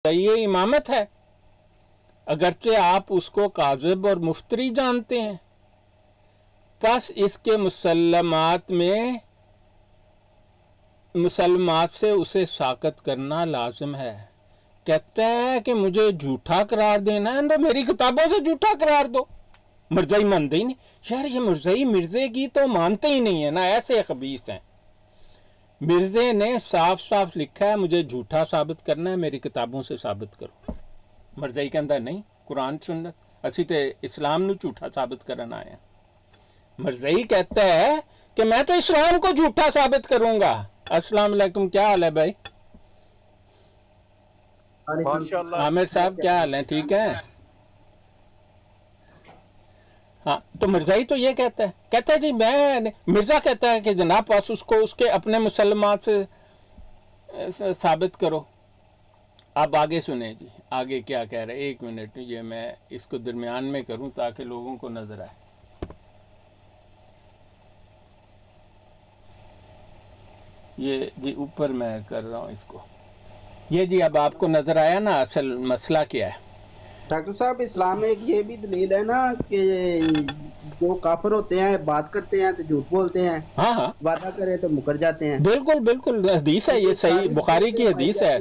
یہ امامت ہے، اگرچہ آپ اس کو کاذب اور مفتری جانتے ہیں، پس اس کے مسلمات سے اسے ساقط کرنا لازم ہے۔ کہتا ہے کہ مجھے جھوٹا قرار دینا ہے تو میری کتابوں سے جھوٹا قرار دو۔ مرزائی مانتے ہی نہیں یار، یہ مرزائی مرزے کی تو مانتے ہی نہیں ہے نا، ایسے خبیث ہیں۔ مرزے نے صاف صاف لکھا ہے مجھے جھوٹا ثابت کرنا ہے، میری کتابوں سے ثابت کرو۔ مرزائی کہتا ہے نہیں، قرآن سنت اسی تے اسلام نو جھوٹا ثابت کرنا آیا۔ مرزائی کہتا ہے کہ میں تو اسلام کو جھوٹا ثابت کروں گا۔ السلام علیکم، کیا حال ہے بھائی؟ عامر صاحب کیا حال ہے؟ ٹھیک ہے؟ ہاں، تو مرزائی تو یہ کہتا ہے جی مرزا کہتا ہے کہ جناب پاس اس کو اس کے اپنے مسلمات سے ثابت کرو۔ اب آگے سنیں جی، آگے کیا کہہ رہے ہیں۔ ایک منٹ، یہ میں اس کو درمیان میں کروں تاکہ لوگوں کو نظر آئے۔ یہ جی اوپر میں کر رہا ہوں اس کو، یہ جی اب آپ کو نظر آیا نا اصل مسئلہ کیا ہے؟ ڈاکٹر صاحب اسلام میں ایک یہ بھی دلیل ہے نا کہ جو کافر ہوتے ہیں بات کرتے ہیں تو جھوٹ بولتے ہیں، ہاں ہاں وعدہ کرے تو مکر جاتے ہیں۔ بالکل بالکل، حدیث ہے، یہ صحیح بخاری کی حدیث ہے۔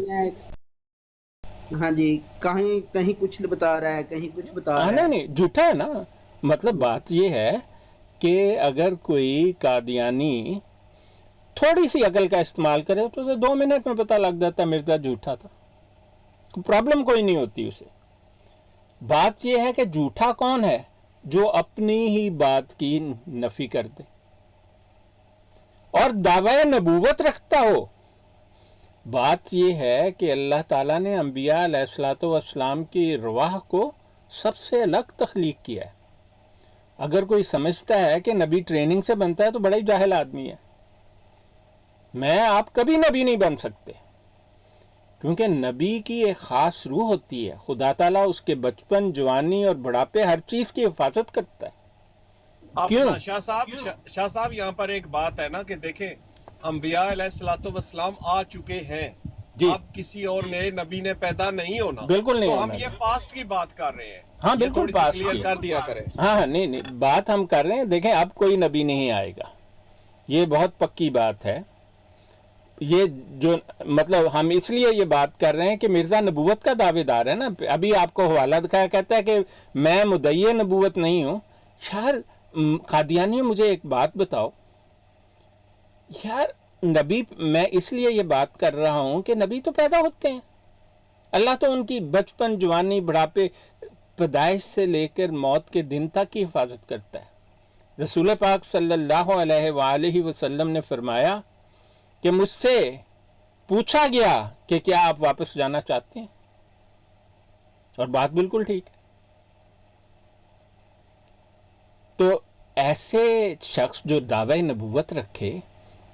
ہاں جی، کہیں کچھ بتا رہا ہے، کہیں کچھ بتا رہا ہے۔ نہیں جھوٹا ہے نا، مطلب بات یہ ہے کہ اگر کوئی قادیانی تھوڑی سی عقل کا استعمال کرے تو 2 منٹ میں پتہ لگ جاتا ہے مرزا جھوٹا تھا، پرابلم کوئی نہیں ہوتی اسے۔ بات یہ ہے کہ جھوٹا کون ہے؟ جو اپنی ہی بات کی نفی کر دے اور دعوی نبوت رکھتا ہو۔ بات یہ ہے کہ اللہ تعالیٰ نے انبیاء علیہ الصلوۃ والسلام کی ارواح کو سب سے الگ تخلیق کیا ہے۔ اگر کوئی سمجھتا ہے کہ نبی ٹریننگ سے بنتا ہے تو بڑا ہی جاہل آدمی ہے۔ میں آپ کبھی نبی نہیں بن سکتے، کیونکہ نبی کی ایک خاص روح ہوتی ہے، خدا تعالیٰ اس کے بچپن، جوانی اور بڑھاپے ہر چیز کی حفاظت کرتا ہے۔ کیوں؟ شاہ صاحب یہاں پر ایک بات ہے نا کہ دیکھیں انبیاء علیہ الصلوۃ والسلام آ چکے ہیں جی، اب کسی اور نئے نبی نے پیدا نہیں ہونا، بالکل نہیں تو ہونا۔ ہم یہ پاسٹ کی بات کر رہے ہیں۔ ہاں یہ بالکل تھوڑی سی پاس کلیئر کی، کر دیا کریں۔ ہاں نہیں بات ہم کر رہے ہیں، دیکھیں اب کوئی نبی نہیں آئے گا، یہ بہت پکی بات ہے۔ یہ جو مطلب ہم اس لیے یہ بات کر رہے ہیں کہ مرزا نبوت کا دعوے دار ہے نا۔ ابھی آپ کو حوالہ دکھایا، کہتا ہے کہ میں مدعی نبوت نہیں ہوں۔ یار قادیانی، مجھے ایک بات بتاؤ یار، نبی میں اس لیے یہ بات کر رہا ہوں کہ نبی تو پیدا ہوتے ہیں، اللہ تو ان کی بچپن، جوانی، بڑھاپے، پیدائش سے لے کر موت کے دن تک کی حفاظت کرتا ہے۔ رسول پاک صلی اللہ علیہ وآلہ وسلم نے فرمایا کہ مجھ سے پوچھا گیا کہ کیا آپ واپس جانا چاہتے ہیں، اور بات بالکل ٹھیک ہے۔ تو ایسے شخص جو دعوی نبوت رکھے،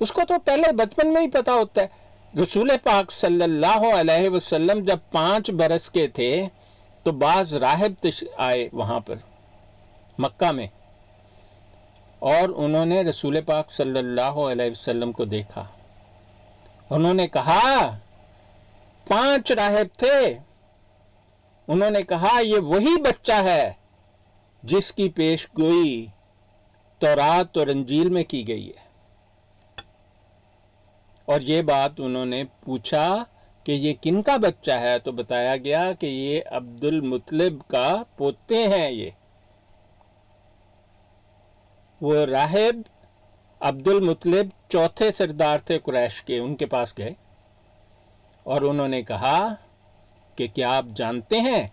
اس کو تو پہلے بچپن میں ہی پتا ہوتا ہے۔ رسول پاک صلی اللہ علیہ وسلم جب 5 برس کے تھے تو بعض راہب آئے وہاں پر مکہ میں، اور انہوں نے رسول پاک صلی اللہ علیہ وسلم کو دیکھا۔ انہوں نے کہا، 5 راہب تھے، انہوں نے کہا یہ وہی بچہ ہے جس کی پیش گوئی تورات اور انجیل میں کی گئی ہے۔ اور یہ بات انہوں نے پوچھا کہ یہ کن کا بچہ ہے، تو بتایا گیا کہ یہ عبد المطلب کا پوتے ہیں۔ یہ وہ راہب عبد المطلب 4تھے سردار تھے قریش کے، ان کے پاس گئے اور انہوں نے کہا کہ کیا آپ جانتے ہیں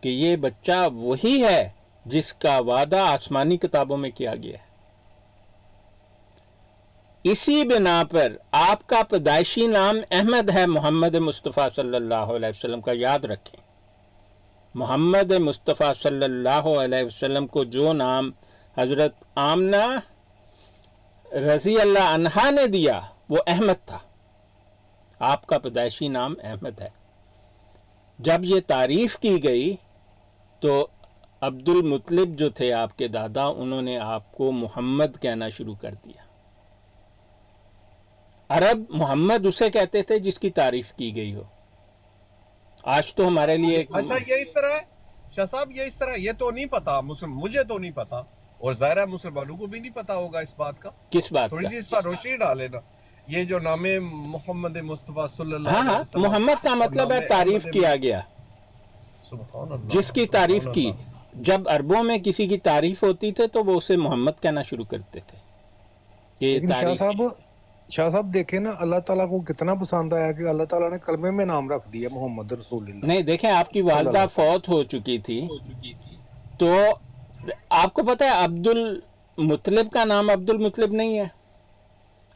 کہ یہ بچہ وہی ہے جس کا وعدہ آسمانی کتابوں میں کیا گیا ہے؟ اسی بنا پر آپ کا پیدائشی نام احمد ہے، محمد مصطفیٰ صلی اللہ علیہ وسلم کا، یاد رکھیں۔ محمد مصطفیٰ صلی اللہ علیہ وسلم کو جو نام حضرت آمنہ رضی اللہ عنہا نے دیا وہ احمد تھا۔ آپ کا پیدائشی نام احمد ہے۔ جب یہ تعریف کی گئی تو عبد المطلب جو تھے آپ کے دادا، انہوں نے آپ کو محمد کہنا شروع کر دیا۔ عرب محمد اسے کہتے تھے جس کی تعریف کی گئی ہو۔ आज तो हमारे लिए अच्छा ये इस तरह है शाह साहब, ये इस तरह, ये तो नहीं पता मुस्लिम, मुझे तो नहीं पता और ज़ाहिर है मुसलमानों को भी नहीं पता होगा इस बात का। किस बात थोड़ी का? सी इस पर रोशनी डाले ना। ये जो नामे मोहम्मद मुस्तफ़ा सल्लल्लाहु हाँ अलैहि हाँ, वसल्लम मोहम्मद का और मतलब है नामे तारीफ अहमद किया गया, सुभान अल्लाह, जिसकी सुभान तारीफ की। अल्लाह। जब अरबों में किसी की तारीफ होती थे तो वो उसे मोहम्मद कहना शुरू करते थे कि लेकिन तारीफ। शाह साहब देखे ना, अल्लाह ताला को कितना पसंद आया कि अल्लाह ताला ने कलमे में नाम रख दिया मोहम्मद रसूलुल्लाह। नहीं, देखें, आपकी वालदा फौत हो चुकी थी, तो आपको पता है अब्दुल मुतलिब का नाम अब्दुल मुतलिब नहीं है।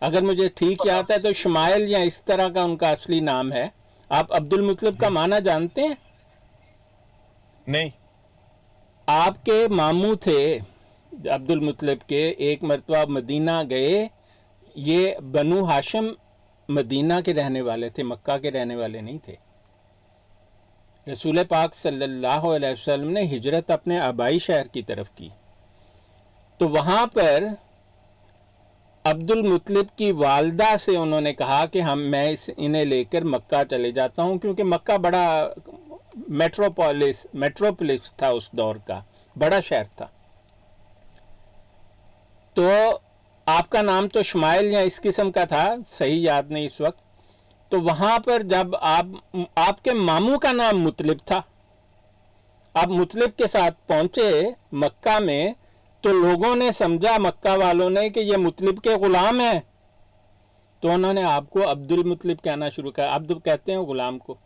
अगर मुझे ठीक याद है तो शमाइल या इस तरह का उनका असली नाम है। आप अब्दुल मुतलिब का माना जानते हैं? नहीं, आपके मामू थे अब्दुल मुतलिब के, एक मरतबा मदीना गए। ये बनु हाशिम मदीना के रहने वाले थे, मक्का के रहने वाले नहीं थे। रसूल पाक सल्लल्लाहु अलैहि वसल्लम ने हिजरत अपने आबाई शहर की तरफ की, तो वहाँ पर अब्दुल मुतलिब की वालदा से उन्होंने कहा कि मैं इन्हें लेकर मक्का चले जाता हूँ, क्योंकि मक्का बड़ा मेट्रोपोलिस था, उस दौर का बड़ा शहर था। तो आपका नाम तो शमाइल या इस किस्म का था, सही याद नहीं इस वक्त। तो वहाँ पर जब आपके मामू का नाम मुतलिब था, आप मुतलिब के साथ पहुँचे मक्का में, तो लोगों ने समझा, मक्का वालों ने, कि ये मुतलिब के गुलाम हैं, तो उन्होंने आपको अब्दुल मुतलिब कहना शुरू किया। अब्दुल कहते हैं गुलाम को,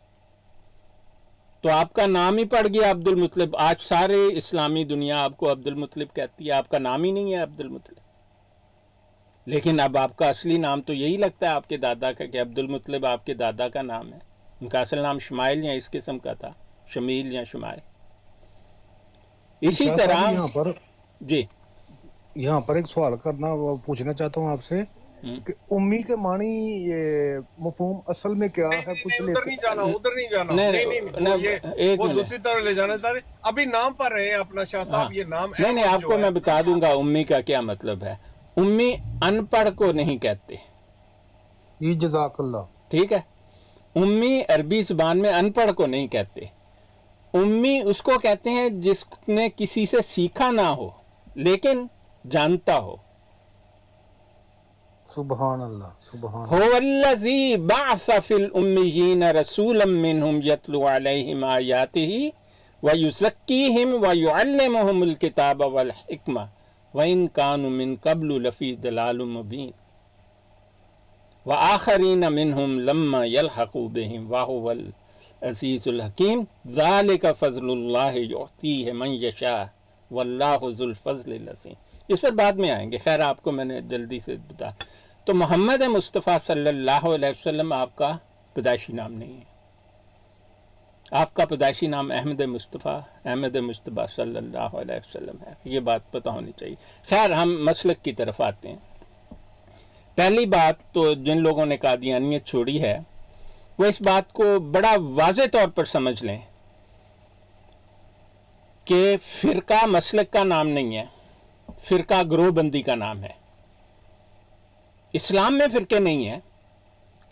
तो आपका नाम ही पड़ गया अब्दुल मुतलिब। आज सारे इस्लामी दुनिया आपको अब्दुल मुतलिब कहती है, आपका नाम ही नहीं है अब्दुल मुतलिब। लेकिन अब आपका असली नाम तो यही लगता है आपके दादा का, कि अब्दुल मुतलिब आपके दादा का नाम है। उनका असल नाम शमाइल या इस किस्म का था, शमील या शमाइल। इसी तरह जी, यहाँ पर एक सवाल करना पूछना चाहता हूँ आपसे कि उम्मी के मानी ये मफहूम असल में क्या है? कुछ उधर नहीं जाना, उधर नहीं जाना, नहीं, एक वो मिनट। दूसरी तरफ ले जाना चाहते। अभी नाम पर रहे हैं अपना शाह साहब, ये नाम नहीं, अहमद आपको जो मैं है, बता दूंगा उम्मी का क्या मतलब है। उम्मी अनपढ़ को नहीं कहते, ये जज़ाकल्लाह। ठीक है? उम्मी अरबी जुबान में अनपढ़ को नहीं कहते। उम्मी उसको कहते हैं जिसने किसी से सीखा ना हो लेकिन जानता हो। सुभान अल्लाह, सुभान हुवल्लज़ी बअस फिल उम्मियीन रसूलन मिनहुम यतलू अलैहिम आयातिही व युज़क्कीहिम व युअल्लिमुहुमुल किताब वल हिकमा व इन कानू मिन क़ब्लु लफ़ी दलालिम मुबीन व आखरीन मिनहुम लम्मा यल्हक़ू बिहिम व हुवल अज़ीज़ुल हकीम ज़ालिका फ़ज़लुल्लाहि युअतीहि मन यशा वल्लाहु ज़ुल फ़ज़लिल अज़ीम। इस पर बाद में आएंगे, खैर आपको मैंने जल्दी से बता। तो मोहम्मद मुस्तफ़ा सल्लल्लाहु अलैहि वसल्लम आपका पैदाइशी नाम नहीं है। आपका पैदाइशी नाम अहमद मुस्तफ़ा सल्लल्लाहु अलैहि वसल्लम है। ये बात पता होनी चाहिए। खैर हम मसलक की तरफ आते हैं। पहली बात तो जिन लोगों ने कादियानियत छोड़ी है वो इस बात को बड़ा वाज़े तौर पर समझ लें कि फ़िरका मसलक का नाम नहीं है, फ़िरका ग्रोहबंदी का नाम है। इस्लाम में फ़िरके नहीं है,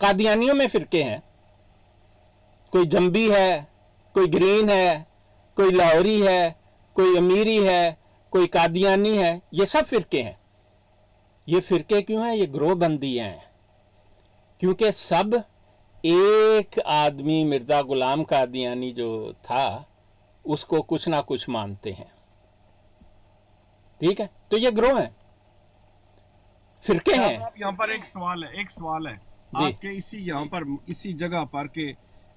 कादियानियों में फ़िरके हैं। कोई जंबी है, कोई ग्रीन है, कोई लाहौरी है, कोई अमीरी है, कोई कादियानी है, ये सब फ़िरके हैं। ये फ़िरके क्यों हैं? ये ग्रोहबंदी हैं, क्योंकि सब एक आदमी मिर्ज़ा ग़ुलाम कादियानी जो था उसको कुछ ना कुछ मानते हैं, ठीक है? तो ये ग्रोह है, फिरके हैं। यहाँ पर एक सवाल है आपके इसी यहाँ पर इसी जगह पर के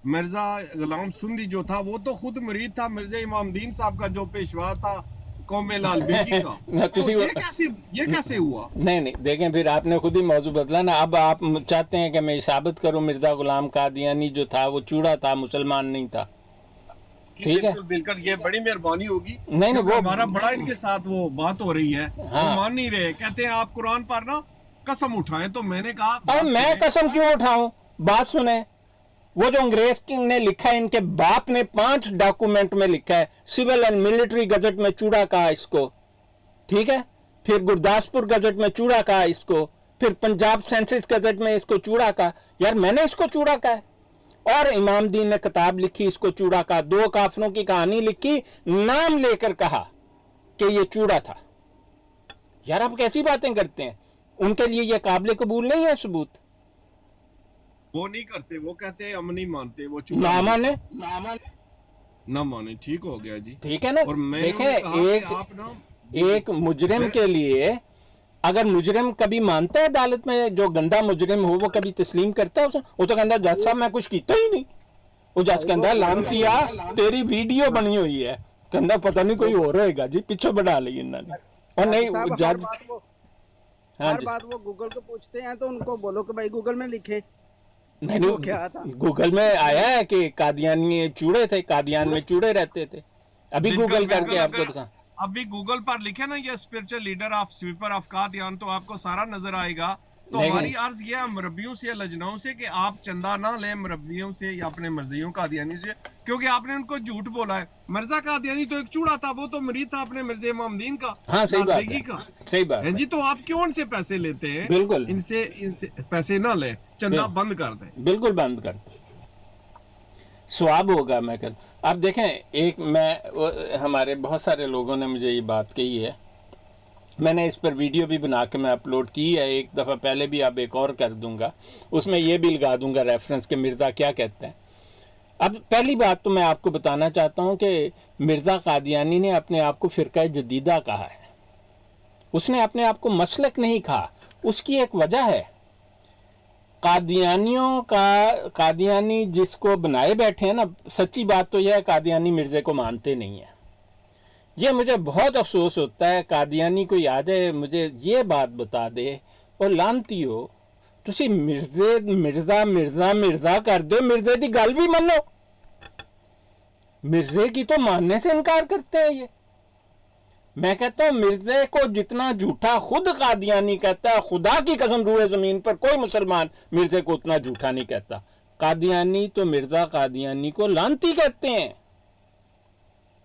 मिर्जा गुलाम सुंदी जो था वो तो खुद मुरीद था मिर्जा इमामदीन साहब का जो पेशवा था कौमे लाल बेगी का। तो ये कैसे हुआ? नहीं, देखें, फिर आपने खुद ही मौजू बदला ना। अब आप चाहते हैं कि मैं साबित करूं मिर्जा गुलाम कादियानी जो था वो चूड़ा था, मुसलमान नहीं था, ठीक है? बिल्कुल, ये बड़ी मेहरबानी होगी। नहीं, वो हमारा बड़ा इनके साथ वो बात हो रही है, हाँ। वो मान नहीं रहे, कहते हैं आप कुरान पर ना कसम उठाएं। तो मैंने कहा अब मैं कसम क्यों उठाऊं? बात सुने, वो जो अंग्रेज ने लिखा है, इनके बाप ने 5 डॉक्यूमेंट में लिखा है, सिविल एंड मिलिट्री गजट में चूड़ा कहा इसको, ठीक है? फिर गुरदासपुर गजट में चूड़ा कहा इसको, फिर पंजाब सेंसस गजट में इसको चूड़ा कहा। यार मैंने इसको चूड़ा कहा है, اور इमाम दीन ने किताब लिखी इसको चूड़ा का, 2 काफिरों की कहानी लिखी, नाम लेकर कहा कि ये चूड़ा था। यार आप कैसी बातें करते हैं? उनके लिए ये काबिल कबूल नहीं है सबूत। वो नहीं करते, वो कहते हैं हम नहीं मानते, वो चूड़ा ना माने, ना माने, ठीक हो गया जी। ठीक है ना। और मैंने देखें, कहा कि आप ना एक मुजरिम के लिए, अगर मुजरिम कभी मानता है अदालत में, जो गंदा मुजरिम हो वो कभी तस्लीम करता है उसे? वो तो कहता जज साहब मैं कुछ किया ही नहीं। वो जज कहता लानतिया तेरी वीडियो बनी हुई है, कहता पता नहीं कोई और होएगा जी, पीछे बढ़ा ली इन्होंने। और नहीं साहब, जज, हाँ हर जी, बात वो गूगल को पूछते हैं, तो उनको बोलो कि भाई गूगल में लिखे। नहीं वो क्या था? गूगल में आया है कि कादियानी चूड़े थे, कादियान में चूड़े रहते थे। अभी गूगल करके आपको दिखा। अभी गूगल पर लिखे ना ये spiritual leader of sweeper of Qadian, तो आपको सारा नजर आएगा। तो नहीं, हमारी नहीं। अर्ज ये है मरबियों से, लजनाओं से, कि आप चंदा ना लें मरबियों से या अपने मर्जियों कादियानी से, क्योंकि आपने उनको झूठ बोला है। मिर्जा कादियानी तो एक चूड़ा था, वो तो मरीद था अपने मिर्जा इमामुद्दीन का, हाँ सही बात लालबेगी है, का। सही बात हैं है। जी, तो आप क्यों उनसे पैसे लेते हैं? बिल्कुल। इनसे पैसे ना लें, चंदा बंद कर दें। बिल्कुल बंद कर दो, स्वाब होगा। मैं कहता, अब देखें, हमारे बहुत सारे लोगों ने मुझे ये बात कही है, मैंने इस पर वीडियो भी बना के मैं अपलोड की है एक दफ़ा पहले भी, अब एक और कर दूंगा, उसमें ये भी लगा दूंगा रेफरेंस के मिर्ज़ा क्या कहते हैं। अब पहली बात तो मैं आपको बताना चाहता हूँ कि मिर्ज़ा कादियानी ने अपने आप को फ़िरका जदीदा कहा है, उसने अपने आप को मसलक नहीं कहा। उसकी एक वजह है, कादियानी जिसको बनाए बैठे हैं ना, सच्ची बात तो यह है कादियानी मिर्ज़े को मानते नहीं है। ये मुझे बहुत अफसोस होता है, कादियानी कोई आ जाए मुझे ये बात बता दे, और लानती हो तुसी मिर्ज़ा कर दो, मिर्ज़े की गल भी मनो। मिर्ज़े की तो मानने से इनकार करते हैं ये। मैं कहता हूं मिर्ज़े को जितना झूठा खुद कादियानी कहता है, खुदा की कसम रूए ज़मीन पर कोई मुसलमान मिर्ज़े को उतना झूठा नहीं कहता। कादियानी तो मिर्ज़ा कादियानी को लानती कहते हैं,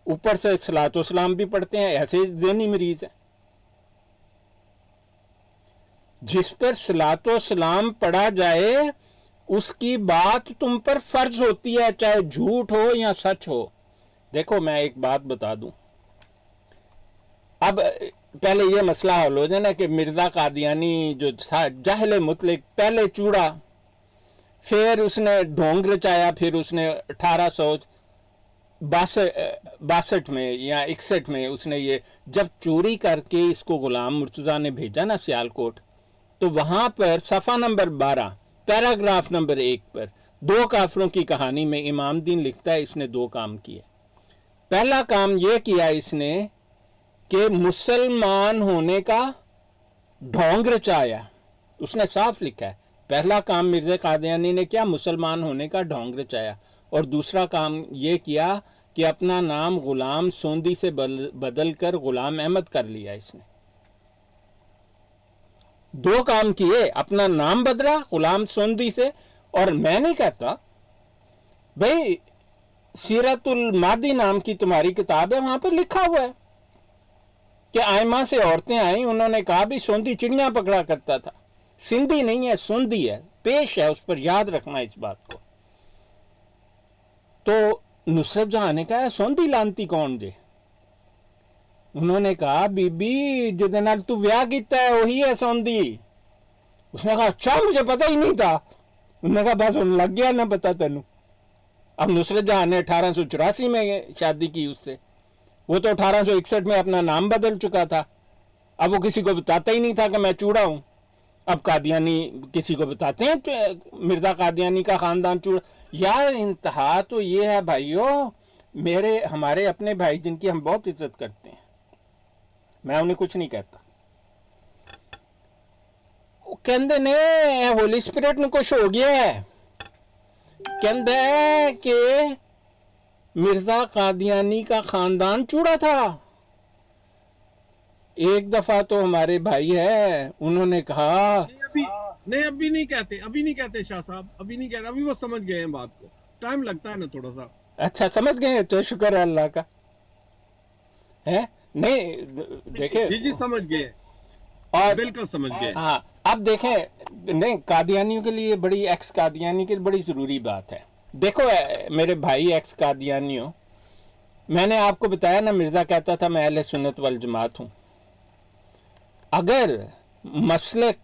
ऊपर से सलातो सलाम भी पढ़ते हैं, ऐसे ज़हनी मरीज है। जिस पर सलातो सलाम पढ़ा जाए उसकी बात तुम पर फर्ज होती है, चाहे झूठ हो या सच हो। देखो मैं एक बात बता दूं, अब पहले ये मसला हल हो जाए ना कि मिर्ज़ा कादियानी जो था जाहिल मुतलिक, पहले चूड़ा, फिर उसने ढोंग रचाया, फिर उसने 1862 में या 61 में उसने ये जब चोरी करके इसको गुलाम मुर्तज़ा ने भेजा ना सियालकोट, तो वहाँ पर सफ़ा नंबर 12 पैराग्राफ नंबर 1 पर 2 काफिरों की कहानी में इमाम दीन लिखता है इसने 2 काम किए। पहला काम यह किया इसने कि मुसलमान होने का ढोंग रचाया, उसने साफ लिखा है। पहला काम मिर्ज़ा कादियानी ने क्या, मुसलमान होने का ढोंग रचाया। और दूसरा काम ये किया कि अपना नाम गुलाम सोंदी से बदल कर गुलाम अहमद कर लिया इसने। 2 काम किए, अपना नाम बदला गुलाम सोंदी से, और मैं नहीं कहता भाई, सीरतुल मादी नाम की तुम्हारी किताब है, वहां पर लिखा हुआ है कि आयमा से औरतें आई, उन्होंने कहा भी सोंदी चिड़ियां पकड़ा करता था। सिंधी नहीं है, सोंदी है, पेश है, उस पर याद रखना इस बात को। तो नुसरत जहां ने कहा सोंदी लानती कौन जे? उन्होंने कहा बीबी जिदे नाल तू व्याह कीता है वही है सोंदी। उसने कहा अच्छा मुझे पता ही नहीं था। उन्होंने कहा बस लग गया ना पता तेनू। अब नुसरत जहां ने 1884 में शादी की उससे, वो तो 1861 में अपना नाम बदल चुका था। अब वो किसी को बताता ही नहीं था कि मैं चूड़ा हूं। अब कादियानी किसी को बताते हैं तो मिर्ज़ा कादियानी का ख़ानदान चूड़ा। यार इंतहा तो ये है भाइयों, हमारे अपने भाई जिनकी हम बहुत इज्जत करते हैं, मैं उन्हें कुछ नहीं कहता, कहते ने होली स्पिरिट में कुछ हो गया है, कहते कि मिर्ज़ा कादियानी का ख़ानदान चूड़ा था। एक दफा तो हमारे भाई है, उन्होंने कहा अभी नहीं कहते शाह साहब, अभी नहीं कहते, अभी वो समझ गए हैं बात को, टाइम लगता है ना थोड़ा सा। अच्छा समझ गए, तो शुक्र है अल्लाह का है। नहीं देखे जी समझ गए, और बिल्कुल समझ गए। हाँ अब देखें, नहीं कादियानियों के लिए बड़ी, एक्स कादियानी के लिए बड़ी ज़रूरी बात है देखो मेरे भाई एक्स कादियानियों, मैंने आपको बताया ना, मिर्ज़ा कहता था मैं अहले सुन्नत वल जमात हूँ। अगर मसलक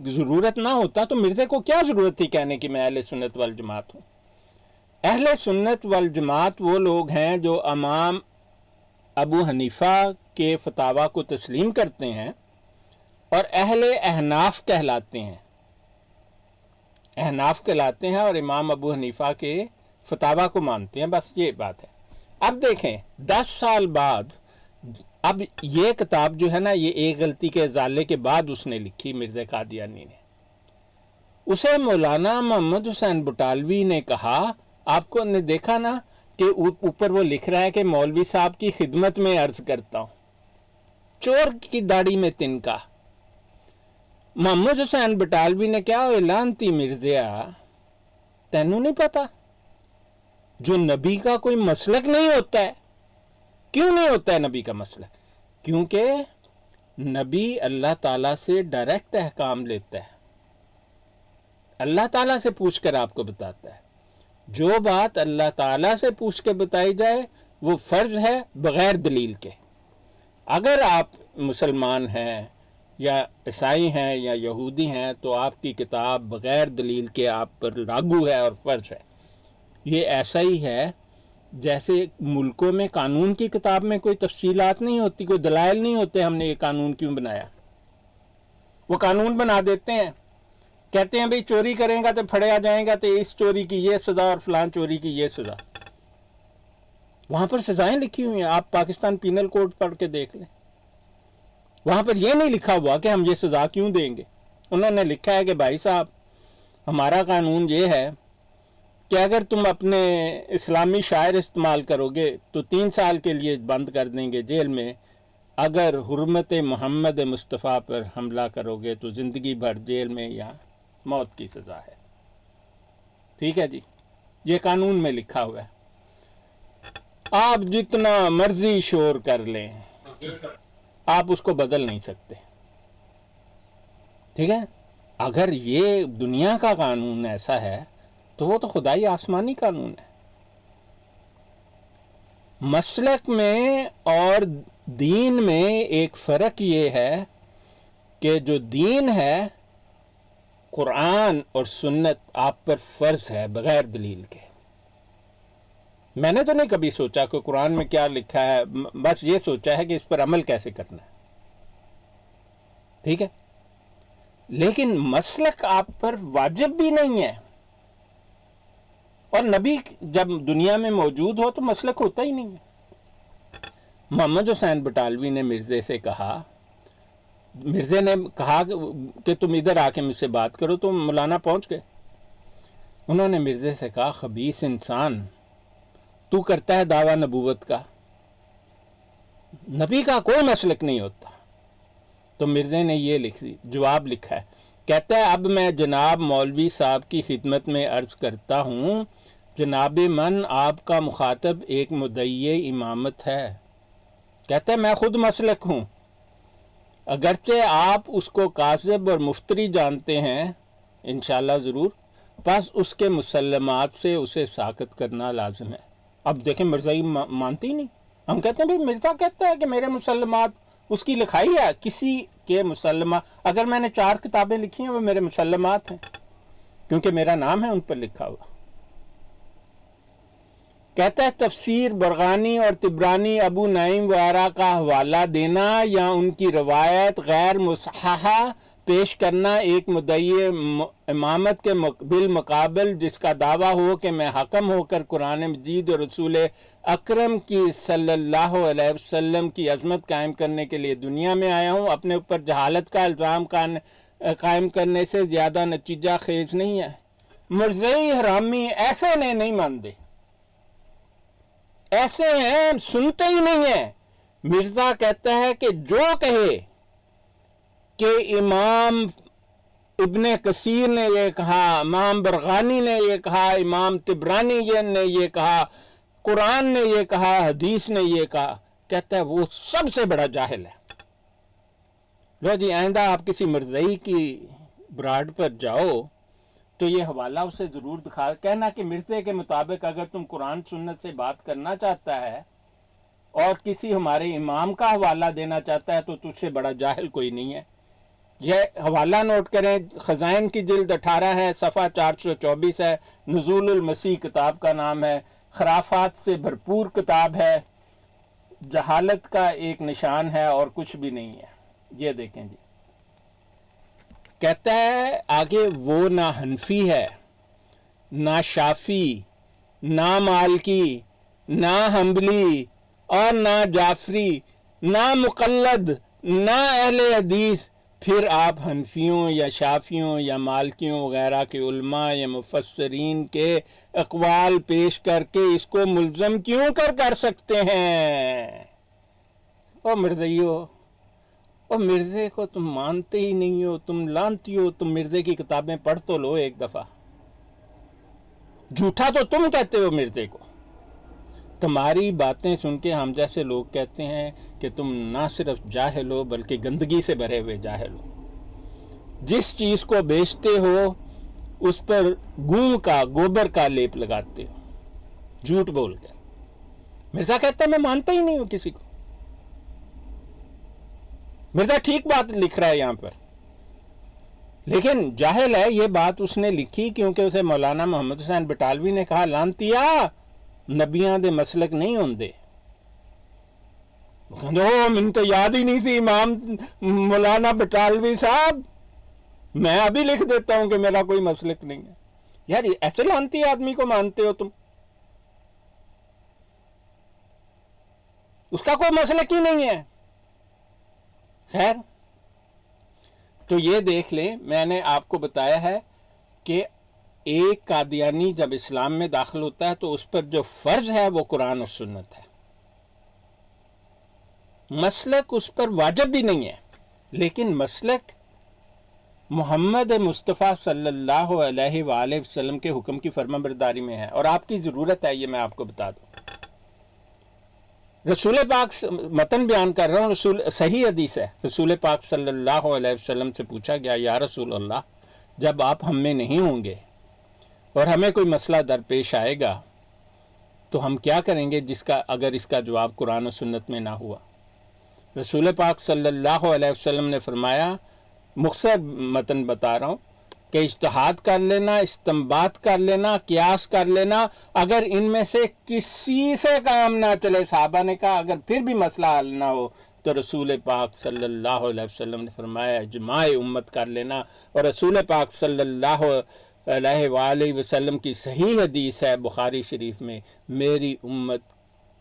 ज़रूरत ना होता तो मिर्ज़े को क्या ज़रूरत थी कहने की मैं अहले सुन्नत वल जमात हूँ। अहले सुन्नत वल जमात वो लोग हैं जो इमाम अबू हनीफ़ा के फतावा को तस्लीम करते हैं और अहले अहनाफ कहलाते हैं, अहनाफ कहलाते हैं और इमाम अबू हनीफ़ा के फतावा को मानते हैं। बस ये बात है। अब देखें 10 साल बाद, अब ये किताब जो है ना, ये एक गलती के इजाले के बाद उसने लिखी मिर्ज़ा कादियानी ने। उसे मौलाना मोहम्मद हुसैन बटालवी ने कहा, आपको ने देखा ना कि ऊपर वो लिख रहा है कि मौलवी साहब की खिदमत में अर्ज करता हूँ, चोर की दाढ़ी में तिनका। मोहम्मद हुसैन बटालवी ने क्या ऐलान थी, मिर्ज़ा तैनू नहीं पता जो नबी का कोई मसलक नहीं होता है। क्यों नहीं होता है नबी का मसलक? क्योंकि नबी अल्लाह ताला से डायरेक्ट अहकाम लेता है, अल्लाह ताला से पूछकर आपको बताता है। जो बात अल्लाह ताला से पूछ के बताई जाए वो फ़र्ज है बग़ैर दलील के। अगर आप मुसलमान हैं या ईसाई हैं या यहूदी हैं तो आपकी किताब बग़ैर दलील के आप पर लागू है और फ़र्ज है। ये ऐसा ही है जैसे मुल्कों में कानून की किताब में कोई तफसीलात नहीं होती, कोई दलाइल नहीं होते हमने ये कानून क्यों बनाया। वो कानून बना देते हैं, कहते हैं भाई चोरी करेगा तो फड़े आ जाएगा तो इस चोरी की ये सज़ा और फलान चोरी की ये सज़ा। वहाँ पर सज़ाएं लिखी हुई हैं, आप पाकिस्तान पीनल कोड पढ़ के देख लें। वहाँ पर यह नहीं लिखा हुआ कि हम ये सज़ा क्यों देंगे। उन्होंने लिखा है कि भाई साहब हमारा कानून ये है कि अगर तुम अपने इस्लामी शायर इस्तेमाल करोगे तो 3 साल के लिए बंद कर देंगे जेल में, अगर हुर्मत मोहम्मद मुस्तफ़ा पर हमला करोगे तो ज़िंदगी भर जेल में या मौत की सज़ा है। ठीक है जी, ये कानून में लिखा हुआ है। आप जितना मर्जी शोर कर लें आप उसको बदल नहीं सकते। ठीक है, अगर ये दुनिया का कानून ऐसा है तो वो तो खुदाई आसमानी कानून है। मसलक में और दीन में एक फ़र्क ये है कि जो दीन है कुरान और सुन्नत आप पर फ़र्ज है बग़ैर दलील के। मैंने तो नहीं कभी सोचा कि कुरान में क्या लिखा है, बस ये सोचा है कि इस पर अमल कैसे करना है। ठीक है, लेकिन मसलक आप पर वाजिब भी नहीं है और नबी जब दुनिया में मौजूद हो तो मसलक होता ही नहीं है। मोहम्मद हुसैन बटालवी ने मिर्ज़े से कहा, मिर्ज़े ने कहा कि तुम इधर आके मुझसे बात करो, तो मौलाना पहुंच गए। उन्होंने मिर्ज़े से कहा, खबीस इंसान तू करता है दावा नबूवत का, नबी का कोई मसलक नहीं होता। तो मिर्ज़े ने ये जवाब लिखा है, कहता है अब मैं जनाब मौलवी साहब की खिदमत में अर्ज़ करता हूँ, जनाब मन आपका मुखातब एक मुद्दई इमामत है। कहता है मैं खुद मसलक हूँ, अगरचे आप उसको काज़िब और मुफ्तरी जानते हैं इंशाअल्लाह ज़रूर, बस उसके मुसल्लमात से उसे साकत करना लाजिम है। अब देखें मिर्ज़ाई मानती ही नहीं। हम कहते हैं भाई मिर्ज़ा कहता है कि मेरे मुसल्लमात, उसकी लिखाई है किसी के मुसल्लमा। अगर मैंने 4 किताबें लिखी हैं वो मेरे मुसल्लमात हैं क्योंकि मेरा नाम है उन पर लिखा हुआ। कहता है तफसीर बरगानी और तिब्रानी अबू नईम वगैरह का हवाला देना या उनकी रवायत गैर मुसहहा पेश करना एक मुद्दई इमामत के बिलमुकाबल जिसका दावा हो कि मैं हकम होकर कुरान मजीद और रसूल अकरम की सल्लल्लाहु अलैहि वसल्लम की अज़मत कायम करने के लिए दुनिया में आया हूँ, अपने ऊपर जहालत का इल्ज़ाम कायम करने से ज़्यादा नतीजा खेज नहीं है। मिर्ज़ाई हरामी ऐसे नहीं मानते, ऐसे हैं सुनते ही नहीं है। मिर्ज़ा कहता है कि जो कहे कि इमाम इब्ने कसीर ने ये कहा, इमाम बरगानी ने ये कहा, इमाम तिब्रानी ने ये कहा, कुरान ने ये कहा, हदीस ने ये कहा, कहता है वो सबसे बड़ा जाहिल है। लो जी, आइंदा आप किसी मिर्ज़ाई की ब्राड पर जाओ तो ये हवाला उसे ज़रूर दिखा, कहना कि मिर्ज़े के मुताबिक अगर तुम कुरान सुन्नत से बात करना चाहता है और किसी हमारे इमाम का हवाला देना चाहता है तो तुझसे बड़ा जाहिल कोई नहीं है। यह हवाला नोट करें, ख़ज़ाइन की जिल्द 18 है, सफ़ा 424 है, नुज़ूलुल मसीह किताब का नाम है, खराफात से भरपूर किताब है, जहालत का एक निशान है और कुछ भी नहीं है। ये देखें जी, कहता है आगे, वो ना हनफी है, ना शाफी, ना मालकी, ना हम्बली और ना जाफरी, ना मुक़ल्लद, ना अहले हदीस। फिर आप हनफियों या शाफियों या मालकियों वगैरह के उलमा या मुफस्सरीन के अक़वाल पेश करके इसको मुल्ज़म क्यों कर सकते हैं? ओ मिर्ज़इयो, ओ मिर्ज़े को तुम मानते ही नहीं हो, तुम लानती हो। तुम मिर्ज़े की किताबें पढ़ तो लो एक दफ़ा। झूठा तो तुम कहते हो मिर्ज़े को। तुम्हारी बातें सुन के हम जैसे लोग कहते हैं कि तुम ना सिर्फ जाहिल हो बल्कि गंदगी से भरे हुए जाहिल हो। जिस चीज़ को बेचते हो उस पर गू का, गोबर का लेप लगाते हो झूठ बोलकर। मिर्ज़ा कहता है मैं मानता ही नहीं हूं किसी को। मिर्ज़ा ठीक बात लिख रहा है यहां पर, लेकिन जाहिल है। ये बात उसने लिखी क्योंकि उसे मौलाना मोहम्मद हुसैन बटालवी ने कहा, लानतिया नबियां दे मसलक नहीं होंदे। मैंने तो याद ही नहीं थी इमाम मौलाना बटालवी साहब, मैं अभी लिख देता हूं कि मेरा कोई मसलक नहीं है। यार ऐसे लानती आदमी को मानते हो तुम, उसका कोई मसलक ही नहीं है। खैर, तो ये देख ले, मैंने आपको बताया है कि एक कादियानी जब इस्लाम में दाखिल होता है तो उस पर जो फर्ज है वो कुरान और सुन्नत है। मसलक उस पर वाजिब भी नहीं है, लेकिन मसलक मोहम्मद मुस्तफ़ा सल्लल्लाहु अलैहि वसल्लम के हुक्म की फर्माबरदारी में है और आपकी ज़रूरत है। ये मैं आपको बता दूं, रसूल पाक, मतन बयान कर रहा हूँ, रसूल सही हदीस है, रसूल पाक सल्लल्लाहु अलैहि वसल्लम से पूछा गया, या रसूल अल्लाह, जब आप हम में नहीं होंगे और हमें कोई मसला दरपेश आएगा तो हम क्या करेंगे जिसका, अगर इसका जवाब कुरान और सुन्नत में ना हुआ? रसूल पाक सल्लल्लाहु अलैहि वसल्लम ने फरमाया, मुख्तसर मतन बता रहा हूँ, कि इज्तिहाद कर लेना, इस्तिंबात कर लेना, कियास कर लेना, अगर इनमें से किसी से काम ना चले, साहबा ने कहा अगर फिर भी मसला हल ना हो तो रसूल पाक सल्लल्लाहु अलैहि वसल्लम ने फरमाया इजमाए उम्मत कर लेना। और रसूल पाक सल्लल्लाहु अलैहि वसल्लम की सही हदीस है बुखारी शरीफ में, मेरी उम्मत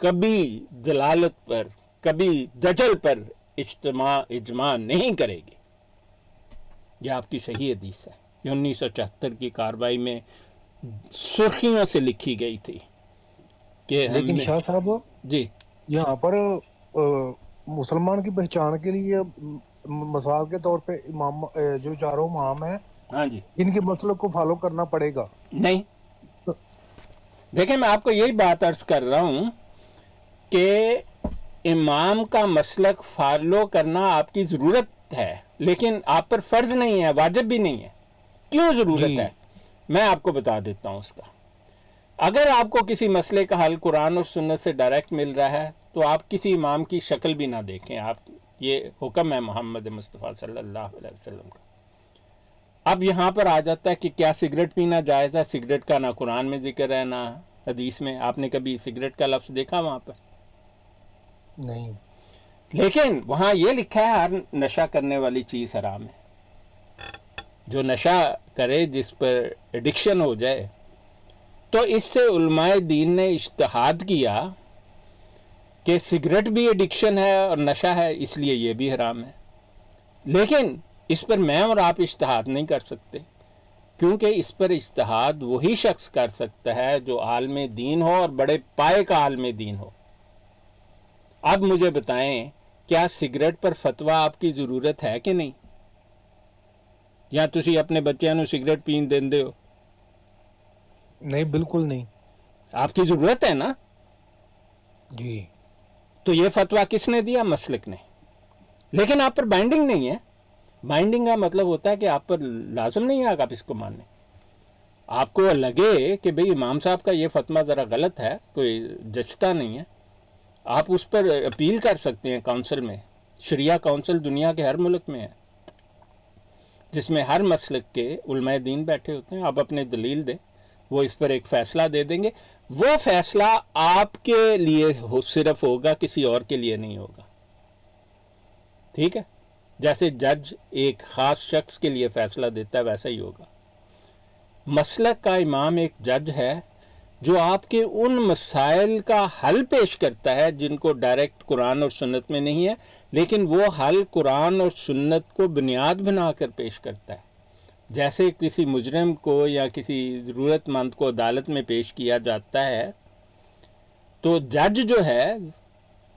कभी दलालत पर, कभी दजल पर इज्मा नहीं करेगी। यह आपकी सही हदीस है, 1974 की कार्रवाई में सुर्खियों से लिखी गई थी कि लेकिन शाह साहब जी, यहाँ पर मुसलमान की पहचान के लिए मिसाल के तौर पे इमाम, जो चारों इमाम हैं, हाँ जी, इनके मसलक को फॉलो करना पड़ेगा? नहीं, देखें मैं आपको यही बात अर्ज कर रहा हूं कि इमाम का मसलक फॉलो करना आपकी ज़रूरत है, लेकिन आप पर फ़र्ज नहीं है, वाजिब भी नहीं है। क्यों ज़रूरत है, मैं आपको बता देता हूं उसका। अगर आपको किसी मसले का हल कुरान और सुन्नत से डायरेक्ट मिल रहा है तो आप किसी इमाम की शक्ल भी ना देखें। आप, ये हुक्म है मोहम्मद मुस्तफ़ा सल्लल्लाहु अलैहि वसल्लम का। अब यहाँ पर आ जाता है कि क्या सिगरेट पीना जायज़ है? सिगरेट का ना कुरान में जिक्र है ना हदीस में। आपने कभी सिगरेट का लफ्ज़ देखा वहाँ पर? नहीं। लेकिन वहाँ ये लिखा है हर नशा करने वाली चीज़ हराम है। जो नशा करे, जिस पर एडिक्शन हो जाए, तो इससे उलमाए दीन ने इज्तिहाद किया कि सिगरेट भी एडिक्शन है और नशा है, इसलिए ये भी हराम है। लेकिन इस पर मैं और आप इज्तिहाद नहीं कर सकते, क्योंकि इस पर इज्तिहाद वही शख्स कर सकता है जो आलम दीन हो और बड़े पाए का आलम दीन हो। अब मुझे बताएं, क्या सिगरेट पर फतवा आपकी ज़रूरत है कि नहीं? या तुसी अपने बच्चों को सिगरेट पीन देंदे हो? नहीं, बिल्कुल नहीं। आपकी ज़रूरत है ना जी। तो ये फतवा किसने दिया? मसलक ने। लेकिन आप पर बाइंडिंग नहीं है। बाइंडिंग का मतलब होता है कि आप पर लाजम नहीं है आप इसको माने। آپ کو لگے کہ بھئی امام صاحب کا یہ فتویٰ ذرا غلط ہے، کوئی جچتا نہیں ہے، آپ اس پر اپیل کر سکتے ہیں کونسل میں. شریعہ کونسل دنیا کے ہر ملک میں ہے، جس میں ہر مسلک کے علماء دین بیٹھے ہوتے ہیں. آپ اپنے دلیل دیں، وہ اس پر ایک فیصلہ دے دیں گے. وہ فیصلہ آپ کے لیے صرف ہوگا، کسی اور کے لیے نہیں ہوگا. ٹھیک ہے؟ جیسے جج ایک خاص شخص کے لیے فیصلہ دیتا ہے ویسا ہی ہوگا. مسلک کا امام ایک جج ہے جو آپ کے ان مسائل کا حل پیش کرتا ہے جن کو ڈائریکٹ قرآن اور سنت میں نہیں ہے، لیکن وہ حل قرآن اور سنت کو بنیاد بنا کر پیش کرتا ہے. جیسے کسی مجرم کو یا کسی ضرورت مند کو عدالت میں پیش کیا جاتا ہے تو جج جو ہے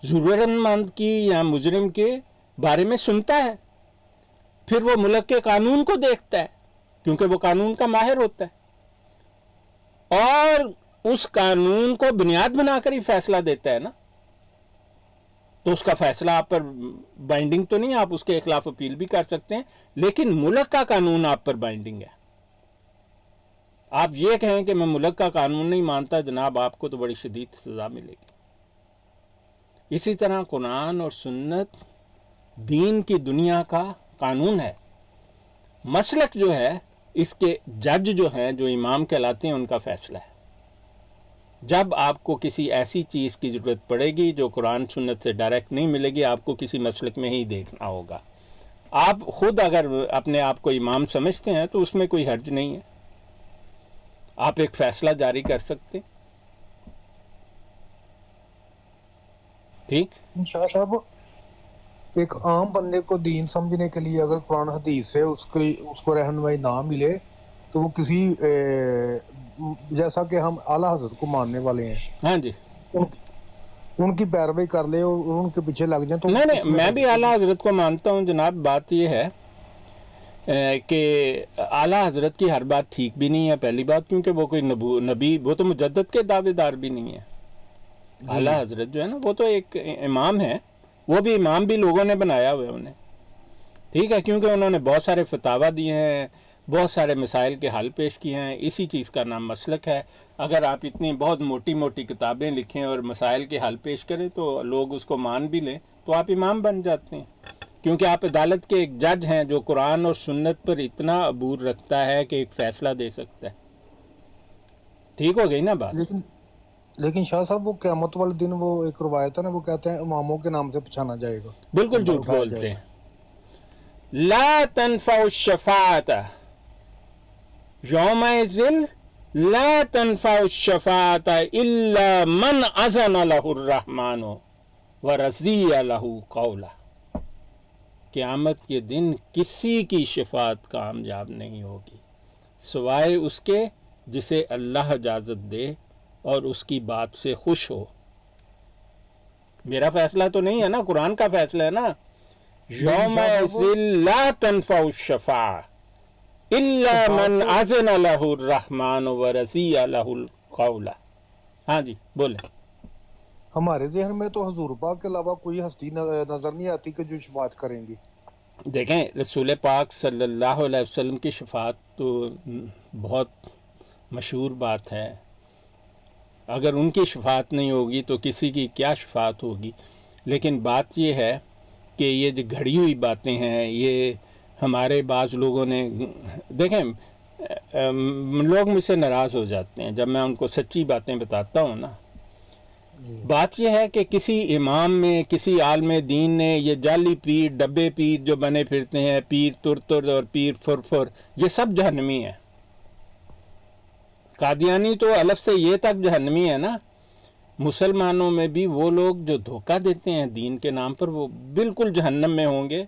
ضرورت مند کی یا مجرم کے بارے میں سنتا ہے، پھر وہ ملک کے قانون کو دیکھتا ہے کیونکہ وہ قانون کا ماہر ہوتا ہے، اور اس قانون کو بنیاد بنا کر ہی فیصلہ دیتا ہے نا. تو اس کا فیصلہ آپ پر بائنڈنگ تو نہیں، آپ اس کے خلاف اپیل بھی کر سکتے ہیں، لیکن ملک کا قانون آپ پر بائنڈنگ ہے. آپ یہ کہیں کہ میں ملک کا قانون نہیں مانتا جناب، آپ کو تو بڑی شدید سزا ملے گی. اسی طرح قرآن اور سنت دین کی دنیا کا قانون ہے. مسلک جو ہے اس کے جج جو ہیں، جو امام کہلاتے ہیں، ان کا فیصلہ ہے. جب آپ کو کسی ایسی چیز کی ضرورت پڑے گی جو قرآن سنت سے ڈائریکٹ نہیں ملے گی، آپ کو کسی مسلک میں ہی دیکھنا ہوگا. آپ خود اگر اپنے آپ کو امام سمجھتے ہیں تو اس میں کوئی حرج نہیں ہے، آپ ایک فیصلہ جاری کر سکتے. ٹھیک. شاہ صاحب، ایک عام بندے کو دین سمجھنے کے لیے اگر قرآن حدیث سے اس کو رہنمائی نہ ملے تو وہ کسی جیسا کہ ہم اعلیٰ حضرت کو ماننے والے ہیں، ہاں جی، ان کی پیروی کر لے اور ان کے پیچھے لگ جائیں تو نہیں، میں بھی اعلیٰ حضرت کو مانتا ہوں جناب. بات یہ ہے کہ اعلیٰ حضرت کی ہر بات ٹھیک بھی نہیں ہے، پہلی بات، کیونکہ وہ کوئی نبی، وہ تو مجدد کے دعوے دار بھی نہیں ہے. اعلیٰ حضرت جو ہے نا وہ تو ایک امام ہے، وہ بھی امام بھی لوگوں نے بنایا ہوئے انہیں. ٹھیک ہے، کیونکہ انہوں نے بہت سارے فتاویٰ دیے ہیں، بہت سارے مسائل کے حل پیش کیے ہیں. اسی چیز کا نام مسلک ہے. اگر آپ اتنی بہت موٹی موٹی کتابیں لکھیں اور مسائل کے حل پیش کریں تو لوگ اس کو مان بھی لیں تو آپ امام بن جاتے ہیں، کیونکہ آپ عدالت کے ایک جج ہیں جو قرآن اور سنت پر اتنا عبور رکھتا ہے کہ ایک فیصلہ دے سکتا ہے. ٹھیک ہو گئی نا بات؟ لیکن شاہ صاحب، وہ قیامت والے دن وہ ایک روایت ہے نا، وہ کہتے ہیں اماموں کے نام سے پچھانا جائے گا. بالکل جھوٹ بولتے ہیں. لا تنفع الشفاعت یومئذ لا تنفع الشفاعت الا من اذن له الرحمن ورضی له قولا. قیامت کے دن کسی کی شفاعت کامیاب نہیں ہوگی سوائے اس کے جسے اللہ اجازت دے اور اس کی بات سے خوش ہو. میرا فیصلہ تو نہیں ہے نا، قرآن کا فیصلہ ہے نا. یومئذ لا تنفع الشفاعۃ الا من اذن له الرحمن ورضی له القول. ہاں جی بولیں. ہمارے ذہن میں تو حضور پاک کے علاوہ کوئی ہستی نظر نہیں آتی کہ جو شفاعت کریں گی. دیکھیں، رسول پاک صلی اللہ علیہ وسلم کی شفاعت تو بہت مشہور بات ہے. اگر ان کی شفاعت نہیں ہوگی تو کسی کی کیا شفاعت ہوگی. لیکن بات یہ ہے کہ یہ جو گھڑی ہوئی باتیں ہیں، یہ ہمارے بعض لوگوں نے، دیکھیں لوگ مجھ سے ناراض ہو جاتے ہیں جب میں ان کو سچی باتیں بتاتا ہوں نا. بات یہ ہے کہ کسی امام میں، کسی عالم دین نے یہ جعلی پیر، ڈبے پیر جو بنے پھرتے ہیں، پیر تر اور پیر فر، یہ سب جہنمی ہیں. قادیانی تو الف سے یہ تک جہنمی ہے نا. مسلمانوں میں بھی وہ لوگ جو دھوکہ دیتے ہیں دین کے نام پر، وہ بالکل جہنم میں ہوں گے.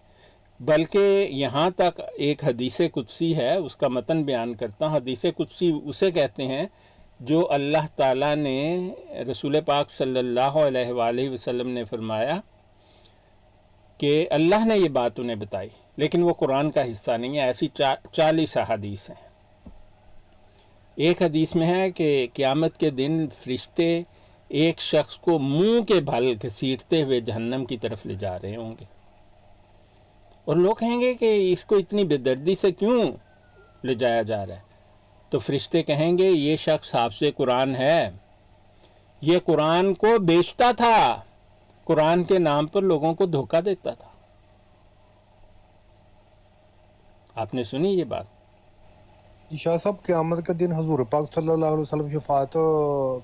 بلکہ یہاں تک ایک حدیث قدسی ہے، اس کا متن بیان کرتا ہوں. حدیث قدسی اسے کہتے ہیں جو اللہ تعالیٰ نے رسول پاک صلی اللہ علیہ وآلہ وسلم نے فرمایا کہ اللہ نے یہ بات انہیں بتائی، لیکن وہ قرآن کا حصہ نہیں ہے. ایسی 40 حدیث ہیں. ایک حدیث میں ہے کہ قیامت کے دن فرشتے ایک شخص کو منہ کے بھل گھسیٹتے ہوئے جہنم کی طرف لے جا رہے ہوں گے، اور لوگ کہیں گے کہ اس کو اتنی بے دردی سے کیوں لے جایا جا رہا ہے. تو فرشتے کہیں گے یہ شخص حافظ قرآن ہے، یہ قرآن کو بیچتا تھا، قرآن کے نام پر لوگوں کو دھوکہ دیتا تھا۔ آپ نے سنی یہ بات؟ شاہ صاحب قیامت کے دن حضور پاک صلی اللہ علیہ وسلم شفاعت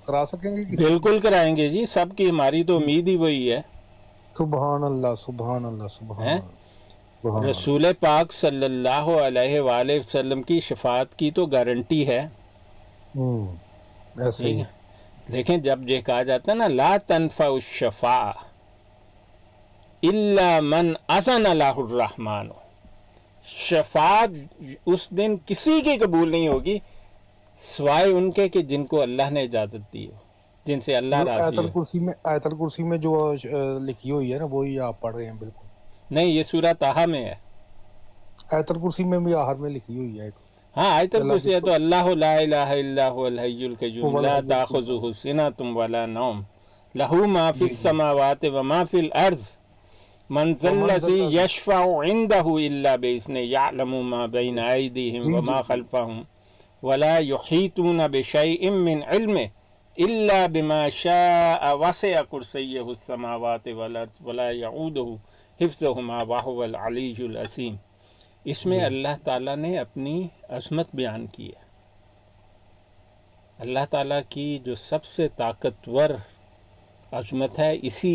کرا سکیں گے کسی؟ بالکل کرائیں گے جی، سب کی ہماری تو امید ہی وہی ہے۔ سبحان اللہ سبحان اللہ سبحان ہیں؟ اللہ سبحان اللہ۔ رسول پاک صلی اللہ علیہ وآلہ وسلم کی شفاعت کی تو گارنٹی ہے، ایسے ٹھیک ہی ہے؟ لیکن جب یہ کہا جاتا ہے نا لا تنفع الشفاعہ الا من اذن له الرحمن، شفاعت اس دن کسی کی قبول نہیں ہوگی سوائے ان کے کہ جن کو اللہ نے اجازت دی ہو، جن سے اللہ جو راضی ہو۔ آیت الکرسی میں جو لکھی ہوئی ہے نا وہی آپ پڑھ رہے ہیں بالکل۔ نہیں، یہ سورہ طٰہٰ میں ہے۔ آیت الکرسی میں بھی آخر میں لکھی ہوئی ہے ایک، ہاں آیت الکرسی ہے تو اللہ لا الہ الا هو الحی القیوم لا تاخذہ سنۃ ولا نوم لہ ما فی السماوات وما فی الارض من ذا الذی یشفع عنده الا باذنہ یعلم ما بین ایدیہم وما خلفہم ولا یحیطون بشیء من علمہ الا بما شاء وسع کرسیہ السماوات والارض ولا یعودہ حفظہما وہو العلی العظیم۔ اس میں اللہ تعالیٰ نے اپنی عظمت بیان کی ہے، اللہ تعالیٰ کی جو سب سے طاقتور عظمت ہے اسی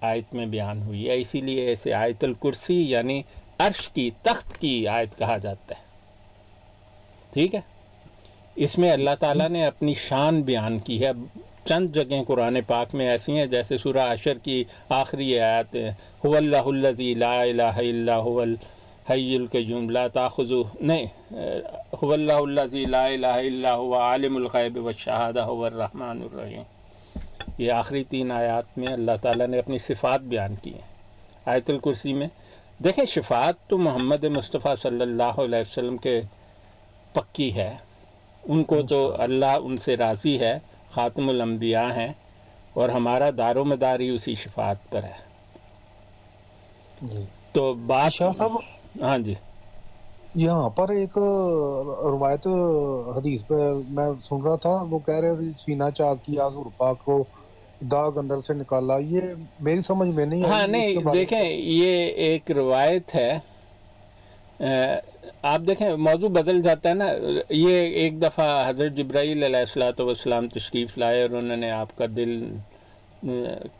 آیت میں بیان ہوئی ہے، اسی لیے اسے آیت الکرسی یعنی عرش کی تخت کی آیت کہا جاتا ہے، ٹھیک ہے؟ اس میں اللہ تعالیٰ نے اپنی شان بیان کی ہے۔ چند جگہیں قرآن پاک میں ایسی ہیں جیسے سورہ حشر کی آخری آیت هو اللہ الذی لا الہ الا هو الحی القیوم لا تاخذہ، نہیں هو اللہ الذی لا الہ الا هو عالم الغیب والشہادہ هو الرحمن الرحیم۔ یہ آخری 3 آیات میں اللہ تعالیٰ نے اپنی صفات بیان کی ہیں۔ آیت الکرسی میں دیکھیں شفاعت تو محمد مصطفیٰ صلی اللہ علیہ وسلم کے پکی ہے، ان کو تو اللہ ان سے راضی ہے، خاتم الانبیاء ہیں، اور ہمارا دار و مدار ہی اسی شفاعت پر ہے۔ جی تو بات شاہ صاحب ہاں جی یہاں پر ایک روایت حدیث پہ میں سن رہا تھا، وہ کہہ رہے تھے سینہ چاک کیا حضور پاک کو داغ اندر سے نکالا، یہ میری سمجھ میں نہیں آئی۔ ہاں اس کے نہیں بارے میں دیکھیں یہ ایک روایت ہے، آپ دیکھیں موضوع بدل جاتا ہے نا۔ یہ ایک دفعہ حضرت جبرائیل علیہ الصلوۃ والسلام تشریف لائے اور انہوں نے آپ کا دل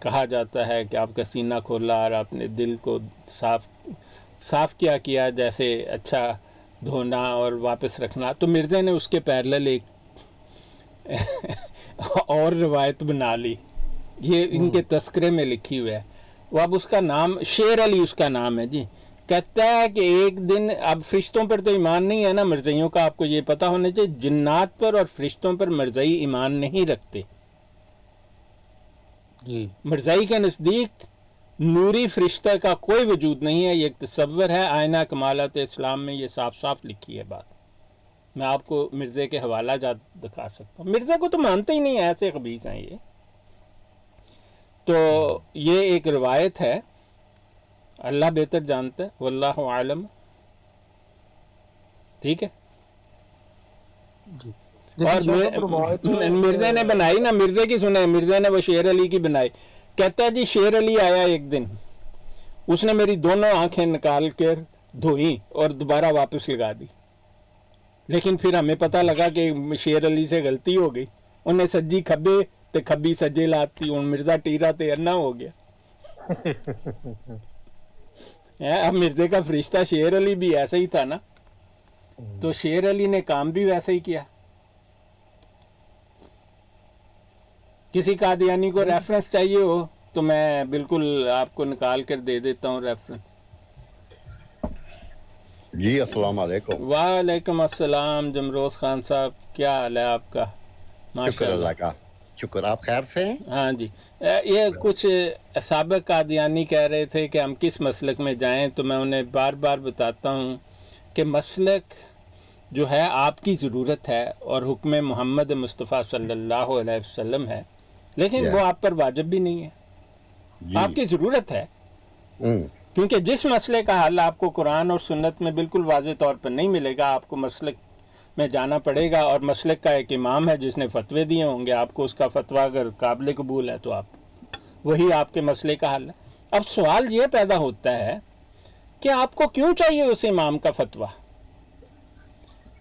کہا جاتا ہے کہ آپ کا سینہ کھولا اور آپ نے دل کو صاف کیا جیسے اچھا دھونا اور واپس رکھنا، تو مرزا نے اس کے پیرلل ایک اور روایت بنا لی، یہ ان کے تذکرے میں لکھی ہوئی ہے۔ وہ اب اس کا نام شیر علی اس کا نام ہے جی، کہتا ہے کہ ایک دن اب فرشتوں پر تو ایمان نہیں ہے نا مرزائیوں کا، آپ کو یہ پتہ ہونا چاہیے، جنات پر اور فرشتوں پر مرزائی ایمان نہیں رکھتے۔ جی مرزائی کے نزدیک نوری فرشتہ کا کوئی وجود نہیں ہے، یہ ایک تصور ہے، آئینہ کمالات اسلام میں یہ صاف صاف لکھی ہے بات۔ میں آپ کو مرزے کے حوالہ جات دکھا سکتا ہوں، مرزا کو تو مانتے ہی نہیں ہیں، ایسے خبیث ہیں یہ۔ تو یہ ایک روایت ہے، اللہ بہتر جانتا ہے، واللہ عالم، ٹھیک ہے؟ جی اور مرزا نے بنائی نا، مرزا کی سنیں، مرزا نے وہ شیر علی کی بنائی، کہتا ہے جی شیر علی آیا ایک دن، اس نے میری دونوں آنکھیں نکال کر دھوئیں اور دوبارہ واپس لگا دی، لیکن پھر ہمیں پتہ لگا کہ شیر علی سے غلطی ہو گئی، انہیں سجی کھبے تے کھبی سجے لاتی، ان مرزا ٹیرا تے انا ہو گیا۔ اب مرزے کا فرشتہ شیر علی بھی ایسا ہی تھا نا، تو شیر علی نے کام بھی ویسا ہی کیا۔ کسی قادیانی کو ریفرنس چاہیے ہو تو میں بالکل آپ کو نکال کر دے دیتا ہوں ریفرنس۔ جی السلام علیکم۔ وعلیکم السلام جمروز خان صاحب، کیا حال ہے آپ کا؟ شکر ماشاء اللہ اللہ۔ کا، شکر، آپ خیر سے ہیں؟ ہاں جی، یہ کچھ سابق قادیانی کہہ رہے تھے کہ ہم کس مسلک میں جائیں، تو میں انہیں بار بار بتاتا ہوں کہ مسلک جو ہے آپ کی ضرورت ہے اور حکم محمد مصطفیٰ صلی اللہ علیہ وسلم ہے، لیکن وہ آپ پر واجب بھی نہیں ہے، جی آپ کی ضرورت ہے، کیونکہ جس مسئلے کا حل آپ کو قرآن اور سنت میں بالکل واضح طور پر نہیں ملے گا، آپ کو مسلک में जाना पड़ेगा और मसलक का एक इमाम है जिसने फतवे दिए होंगे, आपको उसका फतवा अगर काबिल कबूल है तो आप वही आपके मसले का हल है। अब सवाल ये पैदा होता है कि आपको क्यों चाहिए उस इमाम का फतवा,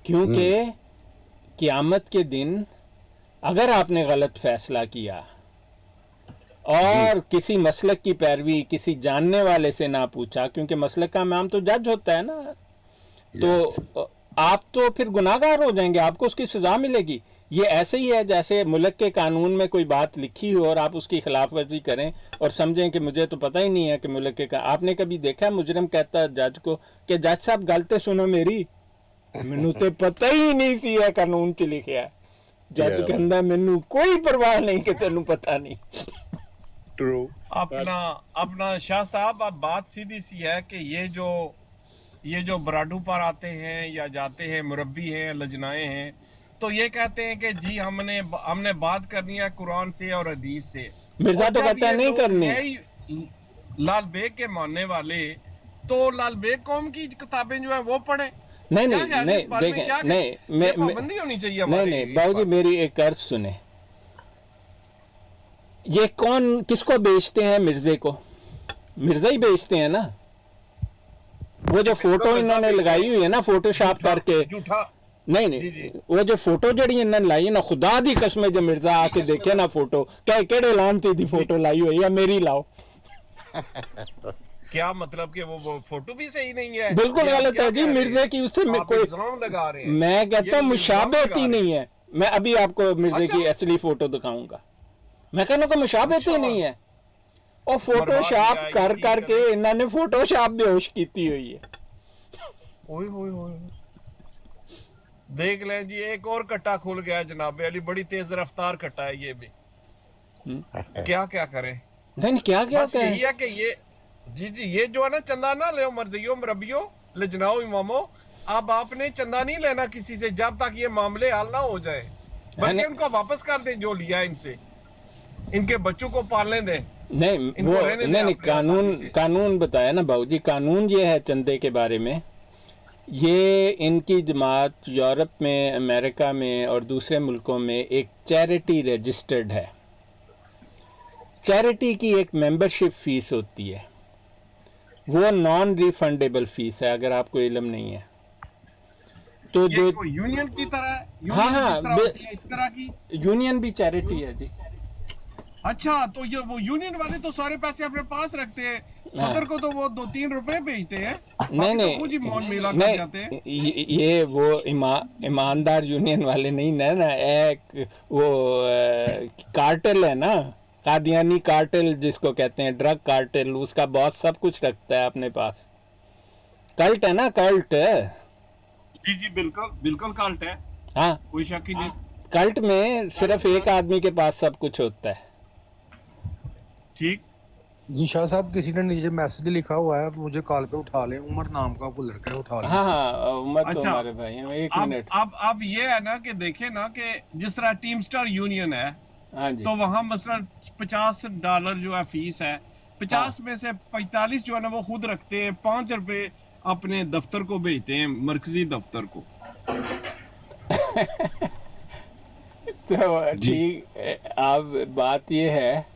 क्योंकि क़यामत के दिन अगर आपने गलत फैसला किया और किसी मसलक की पैरवी किसी जानने वाले से ना पूछा, क्योंकि मसलक का इमाम तो जज होता है ना, तो आप तो फिर गुनाहगार हो जाएंगे, आपको उसकी सज़ा मिलेगी। ये ऐसे ही है जैसे मुल्क के कानून में कोई बात लिखी हो और आप उसकी खिलाफ वर्जी करें और समझें कि मुझे तो पता ही नहीं है कि मुल्क के आपने कभी देखा है मुजरिम कहता है जज को कि जज साहब गल ते सुनो मेरी, मैनू तो पता ही नहीं सी है कानून च लिखा है। जज कहता मैनू कोई परवाह नहीं कि तेनू पता नहीं। ट्रू। अपना शाह साहब, अब बात सीधी सी है कि ये जो बराडू पर आते हैं या जाते हैं, मुरब्बी हैं, लजनाए हैं, तो ये कहते हैं कि जी हमने बात करनी है कुरान से और हदीस से। मिर्जा तो कहता है नहीं करनी। लाल बेग के मानने वाले तो लाल बेग कौम की किताबें जो है वो पढ़े। नहीं देखें, नहीं पाबंदी होनी चाहिए। नहीं बाबूजी मेरी एक अर्ज सुने, ये कौन किसको बेचते हैं? मिर्जे को, मिर्जा ही बेचते हैं ना। वो जो फोटो इन्होंने लगाई हुई है ना फोटोशॉप करके, झूठा नहीं वो जो फोटो जड़ी इन्होंने लाई है ना, खुदा दी कसम जो मिर्जा आके देखे ना फोटो, क्या केड़े लानती दी फोटो लाई हुई है, या मेरी लाओ। क्या मतलब कि वो फोटो भी सही नहीं है? बिल्कुल गलत है जी। मिर्जे की उससे कोई लगा रहे हैं। मैं कहता हूँ मुशाबहत ही नहीं है। मैं अभी आपको मिर्जे की असली फोटो दिखाऊंगा। मैं कहना को मुशाबहत ही नहीं है, और फोटोशॉप कर करके इन्होंने फोटोशॉप बेहोश की हुई है। ओए होए होए, देख लें जी, एक और कट्टा खुल गया जनाबे अली, बड़ी तेज रफ्तार कट्टा है ये भी। क्या क्या करें? नहीं क्या क्या बस यही है कि ये जी ये जो है ना, चंदा ना ले मर्जियों मरबियों लजनाओ इमामों, अब आपने चंदा नहीं लेना किसी से जब तक ये मामले हल ना हो जाए, बल्कि उनको वापस कर दें जो लिया इनसे, इनके बच्चों को पालने दें। नहीं वो नहीं कानून बताया ना बाबूजी। कानून ये है चंदे के बारे में, ये इनकी जमात यूरोप में, अमेरिका में और दूसरे मुल्कों में एक चैरिटी रजिस्टर्ड है। चैरिटी की एक मेंबरशिप फीस होती है, वो नॉन रिफंडेबल फीस है, अगर आपको इल्म नहीं है तो। जो यूनियन की तरह, हाँ इस तरह की यूनियन भी चैरिटी है जी। अच्छा, तो ये वो यूनियन वाले तो सारे पैसे अपने पास रखते हैं, सदर को तो वो 2-3 रुपए भेजते हैं। नहीं तो कुछ ही मौन मेला कर जाते हैं। ये वो ईमानदार यूनियन वाले नहीं ना, एक वो कार्टेल है ना, कादियानी कार्टेल जिसको कहते हैं, ड्रग कार्टेल, उसका बॉस सब कुछ रखता है अपने पास। कल्ट है ना, कल्ट। जी बिल्कुल कल्ट है, हाँ कोई शक ही नहीं। कल्ट में सिर्फ एक आदमी के पास सब कुछ होता है। ठीक जी शाह साहब, किसी ने नीचे मैसेज लिखा हुआ है, मुझे कॉल पे उठा ले, उमर नाम का कोई लड़का है, उठा ले। हाँ उमर तो अच्छा, हमारे भाई हैं। एक मिनट। अब ये है ना कि देखे ना कि जिस तरह टीमस्टर यूनियन है, हाँ जी, तो वहाँ मसलन $50 जो है फीस है, 50 में से 45 जो है ना वो खुद रखते हैं, 5 रुपए अपने दफ्तर को भेजते हैं, मरकजी दफ्तर को। तो ठीक, अब बात ये है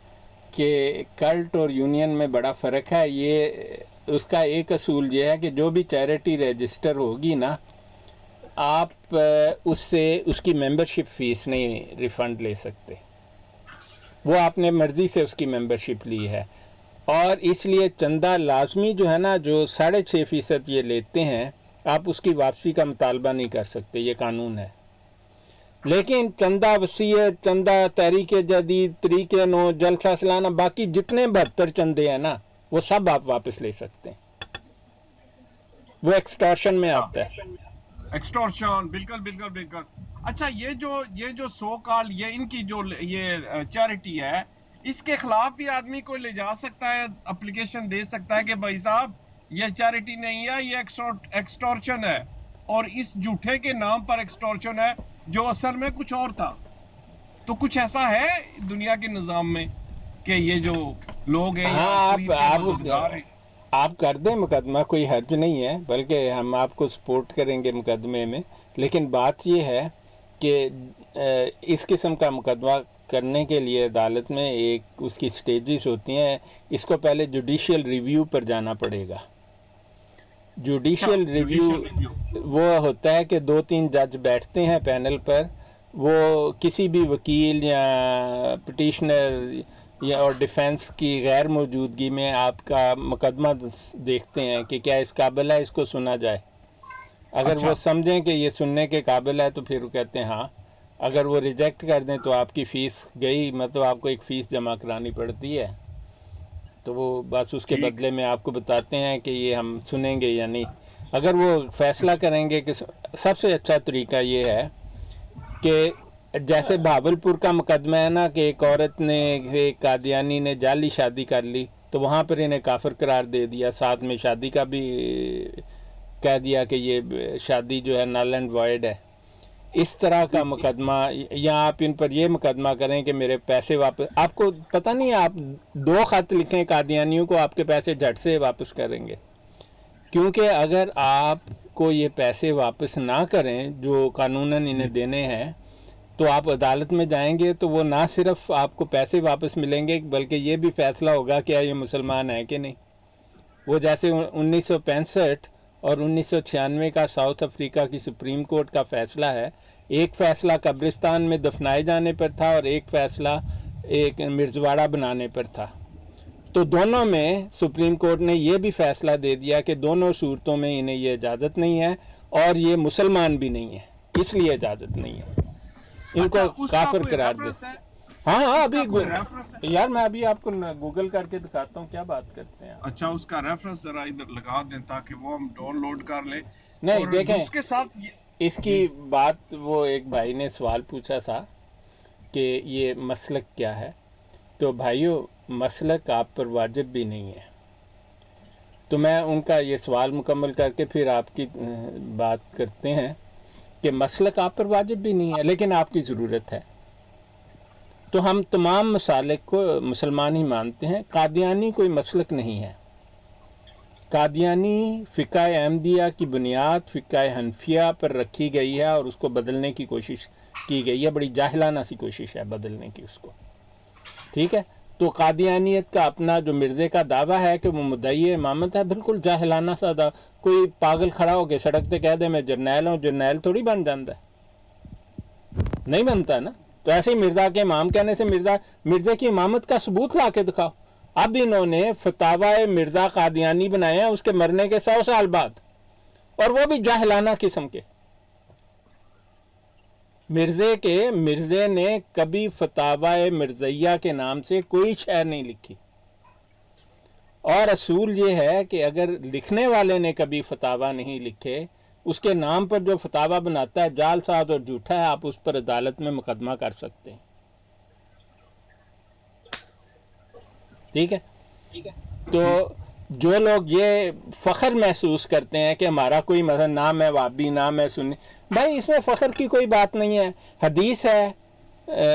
कि कल्ट और यूनियन में बड़ा फ़र्क है। ये उसका एक असूल ये है कि जो भी चैरिटी रजिस्टर होगी ना, आप उससे उसकी मेंबरशिप फ़ीस नहीं रिफ़ंड ले सकते। वो आपने मर्ज़ी से उसकी मेंबरशिप ली है, और इसलिए चंदा लाजमी जो है ना, जो 6.5% ये लेते हैं, आप उसकी वापसी का मुतालबा नहीं कर सकते, ये कानून है। लेकिन चंदा वसीयत, चंदा तहरीक जदीद, तरीके नो, जलसा सालाना, बाकी जितने 72 चंदे हैं ना, वो सब आप वापस ले सकते हैं। वो एक्सटॉर्शन में आता है। एक्सटॉर्शन, बिल्कुल। अच्छा, ये जो सो कॉल ये इनकी जो ये चैरिटी है, इसके खिलाफ भी आदमी को ले जा सकता है, एप्लीकेशन दे सकता है कि भाई साहब ये चैरिटी नहीं है, ये एक्सटॉर्शन है, और इस झूठे के नाम पर एक्सटॉर्शन है जो असल में कुछ और था। तो कुछ ऐसा है दुनिया के निज़ाम में कि ये जो लोग हैं, हाँ, आप कर दें मुकदमा, कोई हर्ज नहीं है, बल्कि हम आपको सपोर्ट करेंगे मुकदमे में। लेकिन बात ये है कि इस किस्म का मुकदमा करने के लिए अदालत में एक उसकी स्टेजेस होती हैं। इसको पहले जुडिशियल रिव्यू पर जाना पड़ेगा। जुडिशियल रिव्यू वो होता है कि 2-3 जज बैठते हैं पैनल पर, वो किसी भी वकील या पिटिशनर या और डिफेंस की गैर मौजूदगी में आपका मुकदमा देखते हैं कि क्या इस काबिल है इसको सुना जाए। अगर अच्छा। वो समझें कि ये सुनने के काबिल है तो फिर वो कहते हैं हाँ। अगर वो रिजेक्ट कर दें तो आपकी फ़ीस गई, मतलब आपको एक फ़ीस जमा करानी पड़ती है। तो वो बस उसके ठीक। बदले में आपको बताते हैं कि ये हम सुनेंगे या नहीं। अगर वो फैसला करेंगे कि सबसे अच्छा तरीका ये है कि जैसे भावलपुर का मुकदमा है ना, कि एक औरत ने, एक कादियानी ने जाली शादी कर ली, तो वहाँ पर इन्हें काफिर करार दे दिया, साथ में शादी का भी कह दिया कि ये शादी जो है नल एंड वॉइड है। इस तरह का मुकदमा, या आप इन पर ये मुकदमा करें कि मेरे पैसे वापस, आपको पता नहीं, आप 2 खत लिखें कादियानियों को, आपके पैसे झट से वापस करेंगे। क्योंकि अगर आपको ये पैसे वापस ना करें जो कानूनन इन्हें देने हैं, तो आप अदालत में जाएंगे तो वो ना सिर्फ आपको पैसे वापस मिलेंगे बल्कि ये भी फैसला होगा कि ये मुसलमान है कि नहीं। वो जैसे 1965 और 1996 का साउथ अफ्रीका की सुप्रीम कोर्ट का फैसला है, एक फैसला कब्रिस्तान में दफनाए जाने पर था और एक फैसला एक मिर्जवाड़ा बनाने पर था। तो दोनों में सुप्रीम कोर्ट ने ये भी फैसला दे दिया कि दोनों सूरतों में इन्हें ये इजाज़त नहीं है और ये मुसलमान भी नहीं है, इसलिए इजाज़त नहीं है, इनको अच्छा, उसका काफिर कोई करार दे। रेफरेंस है? हाँ उसका अभी कोई रेफरेंस है? यार मैं अभी आपको गूगल करके दिखाता हूँ, क्या बात करते हैं आप। अच्छा, उसका रेफरेंस जरा इधर लगा दें ताकि वो हम डाउनलोड कर लें। नहीं, और देखें, उसके साथ इसकी बात, वो एक भाई ने सवाल पूछा था कि ये मसलक क्या है। तो भाइयों, मसलक आप पर वाजिब भी नहीं है। तो मैं उनका ये सवाल मुकम्मल करके फिर आपकी बात करते हैं कि मसलक आप पर वाजिब भी नहीं है लेकिन आपकी ज़रूरत है। तो हम तमाम मसालिक को मुसलमान ही मानते हैं। कादियानी कोई मसलक नहीं है। कादियानी फ़िक़्ह अहमदिया की बुनियाद फ़िक़्ह हनफिया पर रखी गई है और उसको बदलने की कोशिश की गई है। बड़ी जाहिलाना सी कोशिश है बदलने की उसको, ठीक है। तो कादियानियत का अपना जो मिर्ज़े का दावा है कि वो मुद्दई इमामत है, बिल्कुल जाहिलाना सा दावा। कोई पागल खड़ा होकर सड़क पे कह दे मैं जर्नैल हूँ, जर्नैल थोड़ी बन जाता है, नहीं बनता ना। तो ऐसे ही मिर्ज़ा के इमाम कहने से मिर्ज़े की इमामत का सबूत ला के दिखाओ। अब इन्होंने फतावा मिर्ज़ा कादियानी बनाए हैं उसके मरने के 100 साल बाद, और वो भी जाहिलाना किस्म के। मिर्ज़े ने कभी फतावा मिर्ज़ैया के नाम से कोई शय नहीं लिखी। और असूल ये है कि अगर लिखने वाले ने कभी फतावा नहीं लिखे, उसके नाम पर जो फतावा बनाता है जालसाज और झूठा है, आप उस पर अदालत में मुकदमा कर सकते हैं, ठीक है। तो जो लोग ये फ़ख्र महसूस करते हैं कि हमारा कोई मतलब नाम है वाबी, नाम है सुन्नी, भाई इसमें फ़ख्र की कोई बात नहीं है। हदीस है,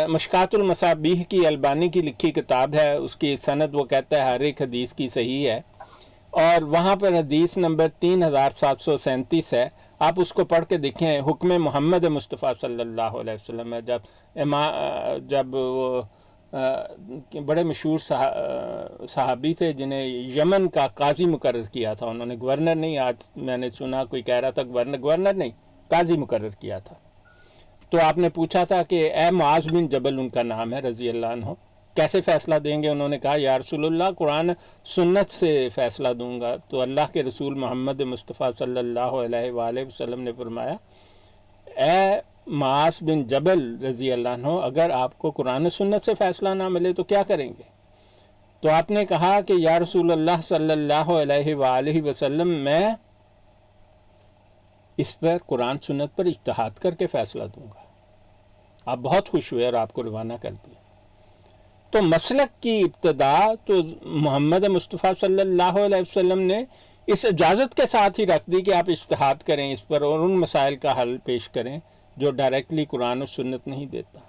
मशकातुल मसाबीह की अलबानी की लिखी किताब है, उसकी सनद वो कहता है हर एक हदीस की सही है, और वहाँ पर हदीस नंबर 3737 है। आप उसको पढ़ के देखें। हुक्म मोहम्मद मुस्तफ़ा सल्लल्लाहु अलैहि वसल्लम में जब वो बड़े मशहूर सहाबी थे जिन्हें यमन का काजी मुकर्रर किया था उन्होंने, गवर्नर नहीं, आज मैंने सुना कोई कह रहा था गवर्नर नहीं, काजी मुकर्रर किया था। तो आपने पूछा था कि ए मुआज़ बिन जबल उनका नाम है रज़ी अल्लाह अन्हु, कैसे फ़ैसला देंगे? उन्होंने कहा या रसूलुल्लाह, कुरान सुन्नत से फ़ैसला दूंगा। तो अल्लाह के रसूल मोहम्मद मुस्तफ़ा सल्लल्लाहु अलैहि वसल्लम ने फरमाया, ए मुआज़ बिन जबल रज़ी अल्लाह अन्हु, अगर आपको कुरान सुन्नत से फ़ैसला ना मिले तो क्या करेंगे? तो आपने कहा कि या रसूलल्लाह सल्लल्लाहु अलैहि वसल्लम, मैं इस पर कुरान सुन्नत पर इज्तिहाद करके फ़ैसला दूंगा। आप बहुत खुश हुए और आपको रवाना कर दिया। तो मसलक की इब्तदा तो मोहम्मद मुस्तफ़ा सल्लल्लाहु अलैहि वसल्लम ने इस इजाज़त के साथ ही रख दी कि आप इज्तिहाद करें इस पर और उन मसाइल का हल पेश करें जो डायरेक्टली कुरान और सुन्नत नहीं देता।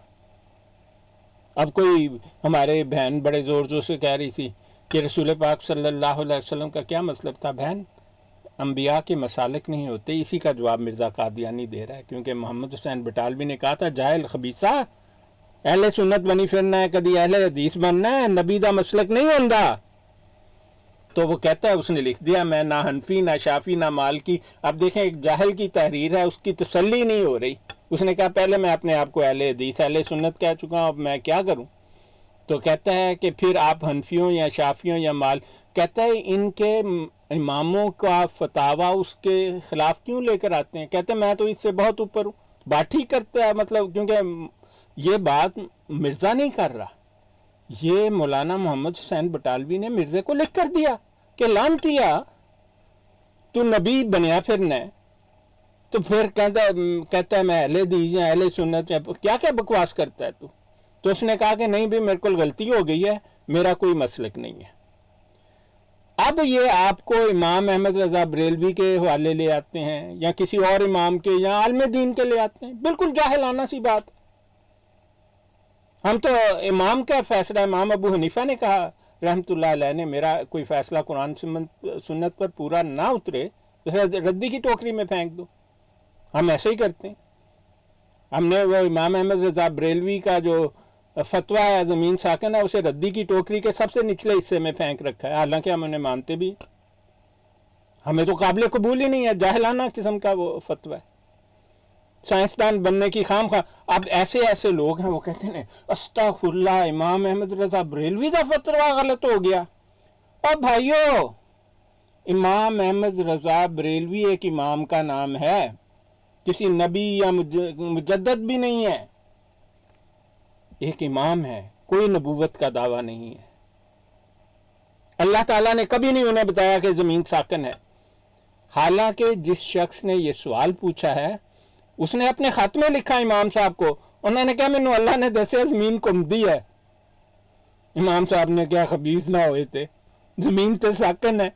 अब कोई हमारे बहन बड़े ज़ोर ज़ोर से कह रही थी کہ رسول پاک صلی اللہ علیہ وسلم کا کیا مطلب تھا؟ بہن، انبیاء کے مسالک نہیں ہوتے. اسی کا جواب مرزا قادیانی دے رہا ہے، کیونکہ محمد حسین بٹالوی نے کہا تھا جاہل خبیثہ، اہل سنت بنی پھرنا ہے، کدی اہل حدیث بننا ہے، نبی دا مسلک نہیں ہوندا. تو وہ کہتا ہے، اس نے لکھ دیا میں نہ حنفی نہ شافی نہ مالکی. اب دیکھیں ایک جاہل کی تحریر ہے، اس کی تسلی نہیں ہو رہی. اس نے کہا پہلے میں اپنے آپ کو اہل حدیث اہل سنت کہہ چکا ہوں، اب میں کیا کروں؟ تو کہتا ہے کہ پھر آپ حنفیوں یا شافیوں یا کہتا ہے ان کے اماموں کا فتاویٰ اس کے خلاف کیوں لے کر آتے ہیں؟ کہتے ہیں میں تو اس سے بہت اوپر ہوں. بات ٹھیک کرتا ہے، مطلب کیونکہ یہ بات مرزا نہیں کر رہا، یہ مولانا محمد حسین بٹالوی نے مرزے کو لکھ کر دیا کہ لعنتیا تو نبی بنیا پھرنا ہے. تو پھر کہتا ہے میں اہل حدیث یا اہل سنت، کیا کیا بکواس کرتا ہے تو اس نے کہا کہ نہیں بھی میرے کو غلطی ہو گئی ہے، میرا کوئی مسلک نہیں ہے. اب یہ آپ کو امام احمد رضا بریلوی کے حوالے لے آتے ہیں یا کسی اور امام کے یا عالم دین کے لے آتے ہیں، بالکل جاہلانہ سی بات ہے. ہم تو امام کا فیصلہ، امام ابو حنیفہ نے کہا رحمۃ اللہ علیہ نے، میرا کوئی فیصلہ قرآن سنت پر پورا نہ اترے ردی کی ٹوکری میں پھینک دو. ہم ایسے ہی کرتے ہیں. ہم نے وہ امام احمد رضا بریلوی کا جو فتویٰ ہے زمین ساکن ہے، اسے ردی کی ٹوکری کے سب سے نچلے حصے میں پھینک رکھا ہے، حالانکہ ہم انہیں مانتے بھی. ہمیں تو قابل قبول ہی نہیں ہے، جاہلانہ قسم کا وہ فتویٰ ہے. سائنسدان بننے کی خام خواہ. اب ایسے لوگ ہیں وہ کہتے ہیں استغفر اللہ امام احمد رضا بریلوی کا فتویٰ غلط ہو گیا. اور بھائیو، امام احمد رضا بریلوی ایک امام کا نام ہے، کسی نبی یا مجدد بھی نہیں ہے، ایک امام ہے، کوئی نبوت کا دعویٰ نہیں ہے. اللہ تعالیٰ نے کبھی نہیں انہیں بتایا کہ زمین ساکن ہے. حالانکہ جس شخص نے یہ سوال پوچھا ہے اس نے اپنے خط میں لکھا امام صاحب کو، انہوں نے کہا مینوں اللہ نے دسیا زمین کمدی ہے. امام صاحب نے کیا خبیث نہ ہوئے تھے، زمین تو ساکن ہے.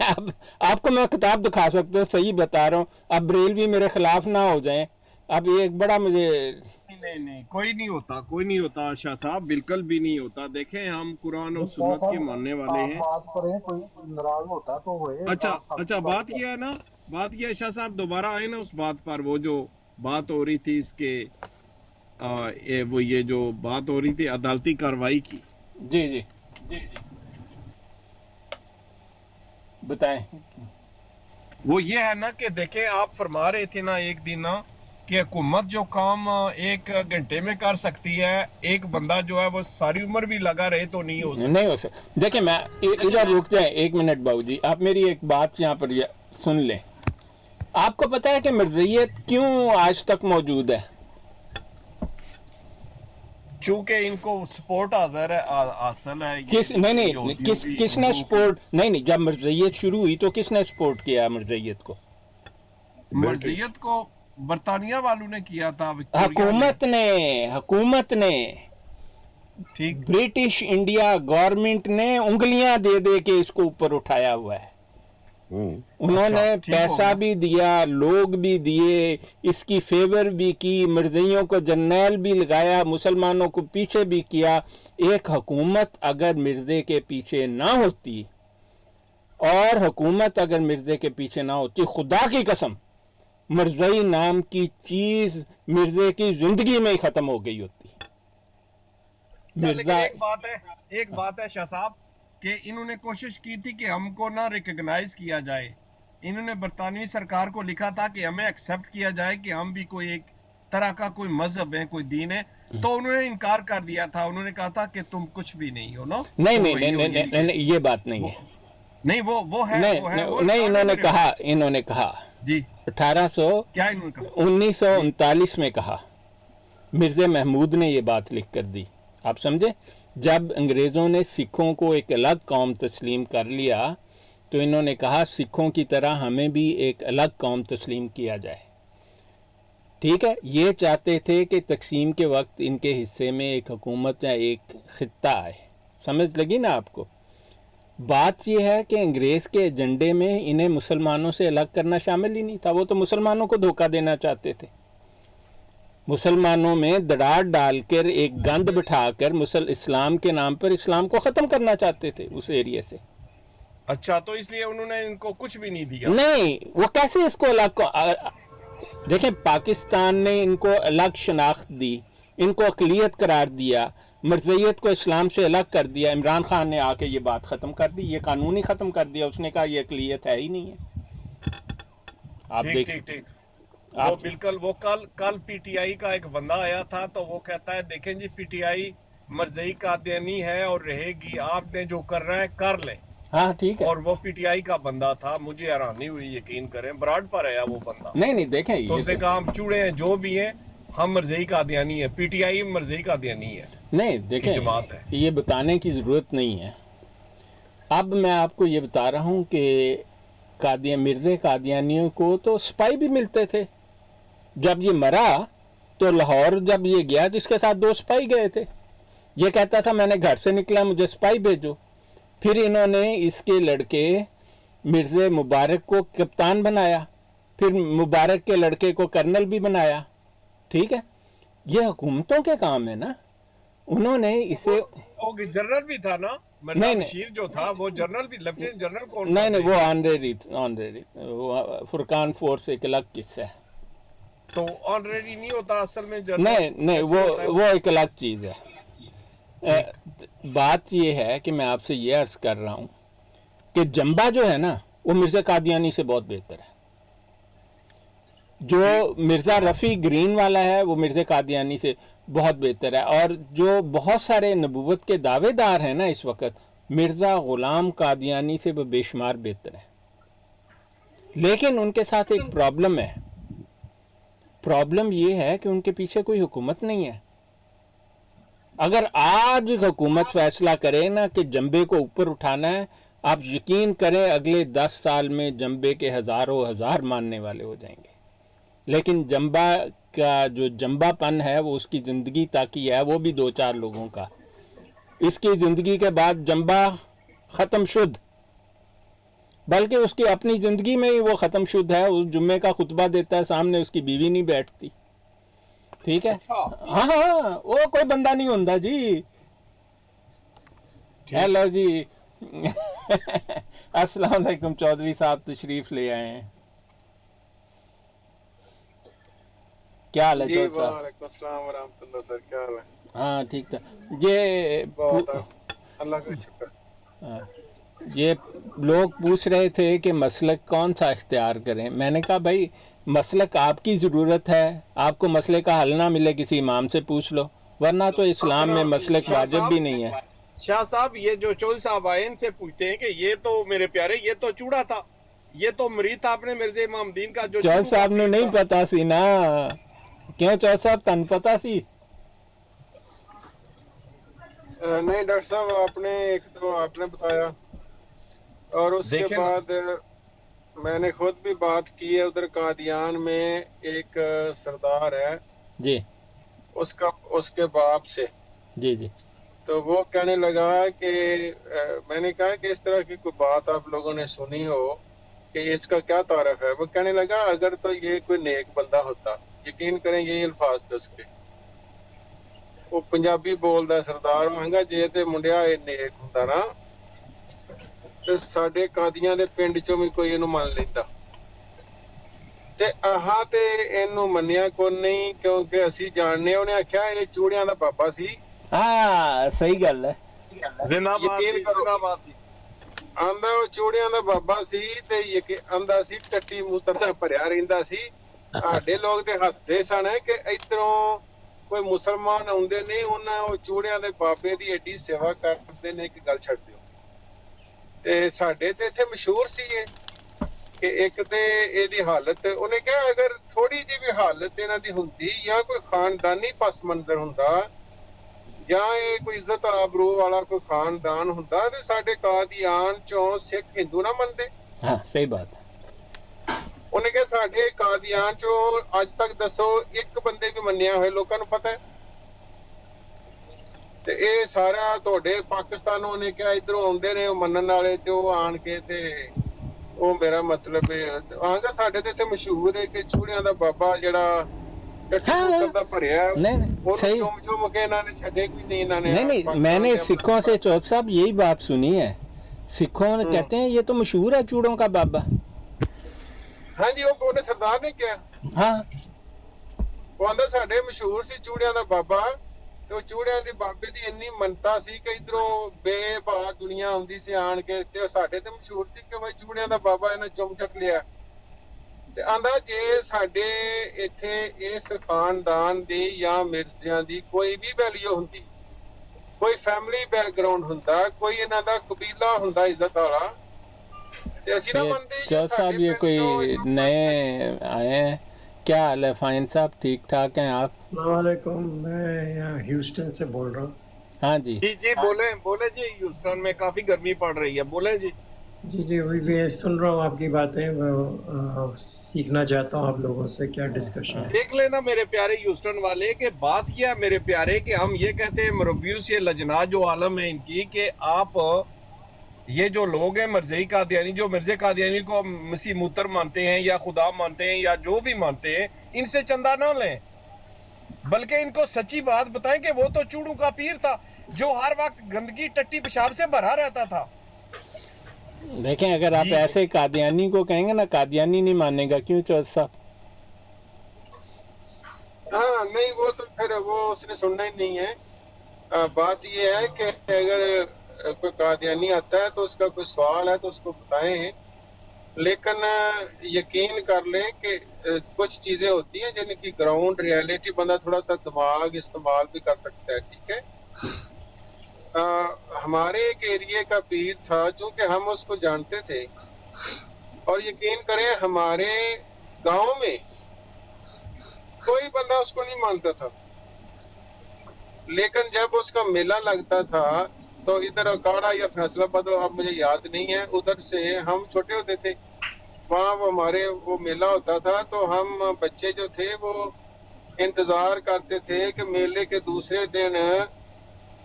اب آپ کو میں کتاب دکھا سکتا ہوں، صحیح بتا رہا ہوں. اب بریلوی میرے خلاف نہ ہو جائیں. اب یہ ایک بڑا مجھے نہیں کوئی نہیں ہوتا شاہ صاحب، بالکل بھی نہیں ہوتا. دیکھیں ہم قرآن اور سنت کے ماننے والے ہیں. اچھا بات یہ ہے نا، بات یہ ہے شاہ صاحب، دوبارہ آئے نا اس بات پر، وہ جو بات ہو رہی تھی اس کے وہ یہ جو بات ہو رہی تھی عدالتی کارروائی کی. جی بتائیں. وہ یہ ہے نا کہ دیکھیں آپ فرما رہے تھے نا ایک دن نا کہ حکومت جو کام 1 گھنٹے میں کر سکتی ہے، ایک بندہ جو ہے وہ ساری عمر بھی لگا رہے تو نہیں ہو سکتا. دیکھیں میں ادھر رک جائیں 1 منٹ باؤ جی، آپ میری ایک بات یہاں پر سن لیں. آپ کو پتہ ہے کہ مرزیت کیوں آج تک موجود ہے؟ چونکہ ان کو سپورٹ حاصل ہے. کس نے سپورٹ نہیں جب مرزیت شروع ہوئی تو کس نے سپورٹ کیا مرزیت کو؟ مرزیت کو برطانیہ والوں نے کیا تھا، حکومت نے ٹھیک، برٹش انڈیا گورنمنٹ نے انگلیاں دے دے کے اس کو اوپر اٹھایا ہوا ہے. انہوں نے پیسہ بھی دیا، لوگ بھی دیے، اس کی فیور بھی کی، مرزیوں کو جرنیل بھی لگایا، مسلمانوں کو پیچھے بھی کیا. ایک حکومت اگر مرزے کے پیچھے نہ ہوتی، اور حکومت اگر مرزے کے پیچھے نہ ہوتی، خدا کی قسم مرزائی نام کی چیز مرزے کی زندگی میں ہی ختم ہو گئی ہوتی. ایک بات ہے شاہ صاحب کہ انہوں نے کوشش کی تھی کہ ہم کو نہ ریکگنائز کیا جائے. انہوں نے برطانوی سرکار کو لکھا تھا کہ ہمیں ایکسیپٹ کیا جائے کہ ہم بھی کوئی ایک طرح کا کوئی مذہب ہے، کوئی دین ہے. تو انہوں نے انکار کر دیا تھا. انہوں نے کہا تھا کہ تم کچھ بھی نہیں ہو نا. نہیں یہ بات نہیں ہے. نہیں وہ ہے نہیں، انہوں نے کہا جی 1939 میں کہا. مرزا محمود نے یہ بات لکھ کر دی. آپ سمجھے، جب انگریزوں نے سکھوں کو ایک الگ قوم تسلیم کر لیا تو انہوں نے کہا سکھوں کی طرح ہمیں بھی ایک الگ قوم تسلیم کیا جائے. ٹھیک ہے، یہ چاہتے تھے کہ تقسیم کے وقت ان کے حصے میں ایک حکومت یا ایک خطہ آئے. سمجھ لگی نا آپ کو؟ بات یہ ہے کہ انگریز کے ایجنڈے میں انہیں مسلمانوں سے الگ کرنا شامل ہی نہیں تھا. وہ تو مسلمانوں کو دھوکہ دینا چاہتے تھے. मुसलमानों में दरार डालकर एक गंद बिठाकर मुसल इस्लाम के नाम पर इस्लाम को ख़त्म करना चाहते थे उस एरिया से। अच्छा, तो इसलिए उन्होंने इनको कुछ भी नहीं दिया। नहीं, वो कैसे इसको अलग देखें, पाकिस्तान ने इनको अलग शनाख्त दी, इनको अक़लियत करार दिया, मरज़ियत को इस्लाम से अलग कर दिया। इमरान खान ने आके ये बात ख़त्म कर दी, ये कानून ही ख़त्म कर दिया। उसने कहा ये अक़लियत है ही नहीं है। आप ठीक देख ठीक ठीक, वो बिल्कुल, वो कल पीटीआई का एक बंदा आया था, तो वो कहता है देखें जी, पीटीआई मरज़ई कादियानी है और रहेगी, आपने जो कर रहा है कर ले। हाँ ठीक है। और वो पीटीआई का बंदा था, मुझे हैरानी हुई, यकीन करें, ब्राड पर आया वो बंदा। नहीं देखें, तो ये उसने कहा हम चूड़े हैं, जो भी हैं, हम मरज़ई कादियानी है, पीटीआई मरज़ई कादियानी है। नहीं देखें, जमात है। ये बताने की ज़रूरत नहीं है। अब मैं आपको ये बता रहा हूँ कि मिर्ज़े कादियानियों को तो स्पाई भी मिलते थे। जब ये मरा तो लाहौर जब ये गया तो इसके साथ 2 स्पाई गए थे। ये कहता था मैंने घर से निकला, मुझे स्पाई भेजो। फिर इन्होंने इसके लड़के मिर्ज़े मुबारक को कप्तान बनाया, फिर मुबारक के लड़के को कर्नल भी बनाया। ठीक है, ये हुकूमतों के काम है ना। उन्होंने इसे जनरल भी था ना, नहीं, बशीर जो था वो जनरल भी, लेफ्टिनेंट जनरल कौन सा नहीं, वो ऑनरेरी वो फुरकान फोर्स एक अलग किस्सा है। तो ऑनरेरी नहीं होता असल में जनरल? नहीं, वो एक अलग चीज़ है। बात ये है कि मैं आपसे ये अर्ज कर रहा हूँ कि जंबा जो है ना, वो मिर्ज़ा कादियानी से बहुत बेहतर है। जो मिर्ज़ा रफ़ी ग्रीन वाला है वो मिर्ज़ा कादियानी से बहुत बेहतर है। और जो बहुत सारे नबूवत के दावेदार हैं ना इस वक्त, मिर्ज़ा ग़ुलाम कादियानी से वो बेशुमार बेहतर है। लेकिन उनके साथ एक प्रॉब्लम है। प्रॉब्लम ये है कि उनके पीछे कोई हुकूमत नहीं है। अगर आज हुकूमत फैसला करे ना कि जंबे को ऊपर उठाना है, आप यकीन करें अगले 10 साल में जंबे के हज़ारों हज़ार मानने वाले हो जाएंगे। लेकिन जंबा का जो जंबापन है वो उसकी ज़िंदगी तक ही है, वो भी 2-4 लोगों का। इसकी ज़िंदगी के बाद जंबा ख़त्म शुद्ध, बल्कि उसकी अपनी ज़िंदगी में ही वो ख़त्म शुद्ध है। उस जुम्मे का खुतबा देता है, सामने उसकी बीवी नहीं बैठती। ठीक है। हाँ, वो कोई बंदा नहीं होता जी। हेलो जी अस्सलाम वालेकुम, चौधरी साहब तशरीफ ले आए हैं। क्या हाल है चौधरी साहब? वालेकुम अस्सलाम व रहमतुल्लाह सर, क्या हाल है? हाँ ठीक था। ये अल्लाह का शुक्र। ये लोग पूछ रहे थे कि मसलक कौन सा इख्तियार करें। मैंने कहा भाई मसलक आपकी ज़रूरत है, आपको मसले का हल ना मिले किसी इमाम से पूछ लो, वरना तो इस्लाम में मसलक वाजिब भी नहीं है। शाह साहब, ये जो चौधरी साहब आए इनसे पूछते हैं कि ये तो मेरे प्यारे, ये तो चूड़ा था, ये तो मरीद था अपने मिर्ज़ा इमामुद्दीन का। जो चौधरी साहब ने नहीं पता सी ना, क्यों चौधरी साहब तन पता सी? नहीं डॉक्टर साहब, आपने एक तो आपने बताया, और उसके बाद मैंने खुद भी बात की है। उधर कादियान में एक सरदार है जी, उसके बाप से जी, तो वो कहने लगा कि मैंने कहा कि इस तरह की कोई बात आप लोगों ने सुनी हो कि इसका क्या तारफ है। वो कहने लगा अगर तो ये कोई नेक बंदा होता, यकीन करें यही अल्फाज थे उसके, वो पंजाबी बोलदा सरदार होगा, जे ते मुंडिया नेक हुंदा ना ਤੇ ਸਾਡੇ ਕਾਦੀਆਂ ਦੇ ਪਿੰਡ ਚੋਂ ਵੀ ਕੋਈ ਇਹਨੂੰ ਮੰਨ ਲੈਂਦਾ। ਤੇ ਆਹਾਂ ਤੇ ਇਹਨੂੰ ਮੰਨਿਆ ਕੋਈ ਨਹੀਂ, ਕਿਉਂਕਿ ਅਸੀਂ ਜਾਣਨੇ। ਉਹਨੇ ਆਖਿਆ ਇਹ ਚੂੜਿਆਂ ਦਾ ਬਾਬਾ ਸੀ। ਹਾਂ ਸਹੀ ਗੱਲ ਹੈ। ਜ਼ਿੰਦਾਬਾਦ ਸੀ। ਆਂਦਾ ਉਹ ਚੂੜਿਆਂ ਦਾ ਬਾਬਾ ਸੀ ਤੇ ਆਂਦਾ ਸੀ ਟੱਟੀ ਮੂਤਰ ਦਾ ਭਰਿਆ ਰਹਿੰਦਾ ਸੀ। ਸਾਡੇ ਲੋਕ ਤੇ ਹੱਸਦੇ ਸਨ ਕਿ ਇਧਰੋਂ ਕੋਈ ਮੁਸਲਮਾਨ ਆਉਂਦੇ ਨੇ, ਉਹਨਾਂ ਉਹ ਚੂੜਿਆਂ ਦੇ ਬਾਬੇ ਦੀ ਐਡੀ ਸੇਵਾ ਕਰਦੇ ਨੇ ਕਿ ਗੱਲ ਛੱਡ ਦਿਓ। ਤੇ ਸਾਡੇ ਤੇ ਇੱਥੇ ਮਸ਼ਹੂਰ ਸੀ ਇਹ ਕਿ ਇੱਕ ਤੇ ਇਹਦੀ ਹਾਲਤ, ਉਹਨੇ ਕਿਹਾ ਅਗਰ ਥੋੜੀ ਜਿਹੀ ਵੀ ਹਾਲਤ ਇਹਨਾਂ ਦੀ ਹੁੰਦੀ ਜਾਂ ਕੋਈ ਖਾਨਦਾਨੀ ਪਸ ਮੰਜ਼ਰ ਹੁੰਦਾ ਜਾਂ ਇਹ ਕੋਈ ਇੱਜ਼ਤ ਆਬਰੂ ਵਾਲਾ ਕੋਈ ਖਾਨਦਾਨ ਹੁੰਦਾ ਤੇ ਸਾਡੇ ਕਾਦੀਆਨ ਚੋਂ ਸਿੱਖ ਹਿੰਦੂ ਨਾ ਮੰਨਦੇ। ਹਾਂ ਸਹੀ ਬਾਤ। ਉਹਨੇ ਕਿਹਾ ਸਾਡੇ ਕਾਦੀਆਨ ਚੋਂ ਅੱਜ ਤੱਕ ਦੱਸੋ ਇੱਕ ਬੰਦੇ ਵੀ ਮੰਨਿਆ ਹੋਏ, ਲੋਕਾਂ ਨੂੰ ਪਤਾ ਹੈ। ਤੇ ਇਹ ਸਾਰਾ ਤੁਹਾਡੇ ਪਾਕਿਸਤਾਨੋਂ ਉਹਨੇ ਕਿਹਾ ਇਧਰੋਂ ਆਉਂਦੇ ਨੇ ਉਹ ਮੰਨਣ ਵਾਲੇ, ਤੇ ਉਹ ਆਣ ਕੇ ਤੇ ਉਹ ਮੇਰਾ ਮਤਲਬ ਆਂਗਾ ਸਾਡੇ ਤੇ ਇੱਥੇ ਮਸ਼ਹੂਰ ਹੈ ਕਿ ਚੂੜਿਆਂ ਦਾ ਬਾਬਾ ਜਿਹੜਾ ਟੱਟੀ हाँ, ਮੂਤਰ ਦਾ ਭਰਿਆ ਹੈ। नहीं नहीं ਉਹਨੂੰ सही ਚੁੰਮ ਕੇ ਇਹਨਾਂ ਨੇ ਛੱਡੇ ਕੋਈ ਨਹੀਂ ਇਹਨਾਂ ਨੇ नहीं नहीं ਪਾਕਿस्तान मैंने ਦੇ सिखों से चौथ साहब यही बात सुनी है सिखों ने कहते हैं ये तो मशहूर है चूड़ों का बाबा ਹਾਂਜੀ ਉਹਨੇ ਸਰਦਾਰ ਨੇ ਕਿਹਾ हाँ ਉਹ ਆਂਦਾ ਸਾਡੇ ਮਸ਼ਹੂਰ ਸੀ ਚੂੜਿਆਂ ਦਾ ਬਾਬਾ ਤੇ ਉਹ ਚੂੜਿਆਂ ਦੇ ਬਾਬੇ ਦੀ ਇੰਨੀ ਮੰਨਤਾ ਸੀ ਕਿ ਇਧਰੋਂ ਬੇਭਾ ਦੁਨੀਆ ਆਉਂਦੀ ਸੀ ਆਣ ਕੇ ਤੇ ਉਹ ਸਾਡੇ ਤੇ ਮਸ਼ਹੂਰ ਸੀ ਕਿ ਬਈ ਚੂੜਿਆਂ ਦਾ ਬਾਬਾ ਇਹਨਾਂ ਚੁੰਮ ਚੱਕ ਲਿਆ ਤੇ ਆਂਦਾ ਜੇ ਸਾਡੇ ਇੱਥੇ ਇਸ ਖਾਨਦਾਨ ਦੀ ਜਾਂ ਮਿਰਜ਼ਿਆਂ ਦੀ ਕੋਈ ਵੀ ਵੈਲਿਊ ਹੁੰਦੀ ਕੋਈ ਫੈਮਿਲੀ ਬੈਕਗ੍ਰਾਉਂਡ ਹੁੰਦਾ ਕੋਈ ਇਹਨਾਂ ਦਾ ਕਬੀਲਾ ਹੁੰਦਾ ਇੱਜ਼ਤ ਵਾਲਾ ਤੇ ਅਸੀਂ ਨਾ ये ਮੰਨਦੇ ਜੀ चौथ साहब ਸਾਡੇ ये ਪਿੰਡ कोई ਚੋਂ ਜੋ नए आए हैं क्या हाल है फाइन साहब ठीक ठाक हैं आप अस्सलामुअलैकुम, मैं यहाँ ह्यूस्टन से बोल रहा हूँ। हाँ जी जी बोले बोले जी, ह्यूस्टन में काफी गर्मी पड़ रही है, बोले जी। जी वही मैं सुन रहा हूँ आपकी बातें, वो सीखना चाहता हूँ आप लोगों से क्या डिस्कशन है। देख लेना मेरे प्यारे ह्यूस्टन वाले कि बात क्या है मेरे प्यारे कि हम ये कहते हैं मरब्यूस ये लजना जो आलम है इनकी कि आप ये जो लोग हैं मरज़ई कादियानी जो मिर्ज़े कादियानी को मसीह मूतर मानते हैं या खुदा मानते हैं या जो भी मानते हैं इनसे चंदा ना लें, बल्कि इनको सच्ची बात बताएं कि वो तो चूड़ू का पीर था जो हर वक्त गंदगी टट्टी पेशाब से भरा रहता था। देखें अगर आप ऐसे कादियानी को कहेंगे ना कादियानी नहीं मानेगा क्यों चौथ साहब हाँ नहीं वो तो फिर वो उसने सुनना ही नहीं है। बात ये है कि अगर कोई कादियानी आता है तो उसका कोई सवाल है तो उसको बताएं, लेकिन यकीन कर लें कि कुछ चीजें होती हैं जिनकी ग्राउंड रियलिटी बंदा थोड़ा सा दिमाग इस्तेमाल भी कर सकता है, ठीक है। हमारे एक एरिया का पीर था चूंकि हम उसको जानते थे और यकीन करें हमारे गांव में कोई बंदा उसको नहीं मानता था, लेकिन जब उसका मेला लगता था तो इधर अकाड़ा या फैसलाबाद अब मुझे याद नहीं है उधर से हम छोटे होते थे वहाँ वो हमारे वो मेला होता था तो हम बच्चे जो थे वो इंतजार करते थे कि मेले के दूसरे दिन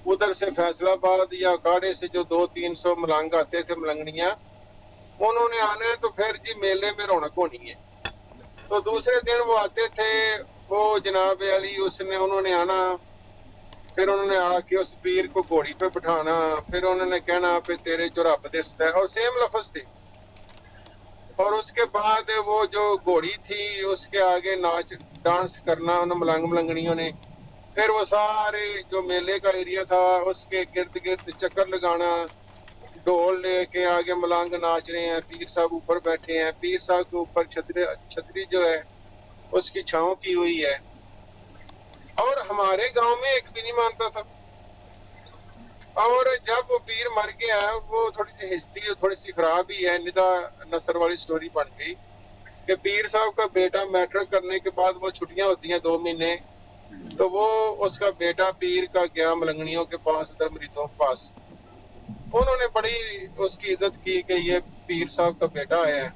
उधर से फैसलाबाद या अकाड़े से जो 200-300 मलंग आते थे मलंगनियाँ उन्होंने आना है तो फिर जी मेले में रौनक होनी है। तो दूसरे दिन वो आते थे वो जनाब अली उसने उन्होंने आना फिर उन्होंने आके उस पीर को घोड़ी पे बिठाना फिर उन्होंने कहना पे तेरे जो रब दिसदा है और सेम लफ्ज थे और उसके बाद वो जो घोड़ी थी उसके आगे नाच डांस करना उन मलंग मलंगनियों ने फिर वो सारे जो मेले का एरिया था उसके गिर्द गिर्द चक्कर लगाना ढोल लेके आगे मलंग नाच रहे हैं पीर साहब ऊपर बैठे हैं पीर साहब के ऊपर छतरी जो है उसकी छांव की हुई है और हमारे गांव में एक भी नहीं मानता था। और जब वो पीर मर गया वो थोड़ी सी हिस्ट्री थोड़ी सी खराब ही है निदा नसर वाली स्टोरी बन गई कि पीर साहब का बेटा मैट्रिक करने के बाद वो छुट्टियां होती हैं 2 महीने तो वो उसका बेटा पीर का गया मलंगनियों के पास उधर मरीजों के पास उन्होंने बड़ी उसकी इज्जत की कि ये पीर साहब का बेटा आया है।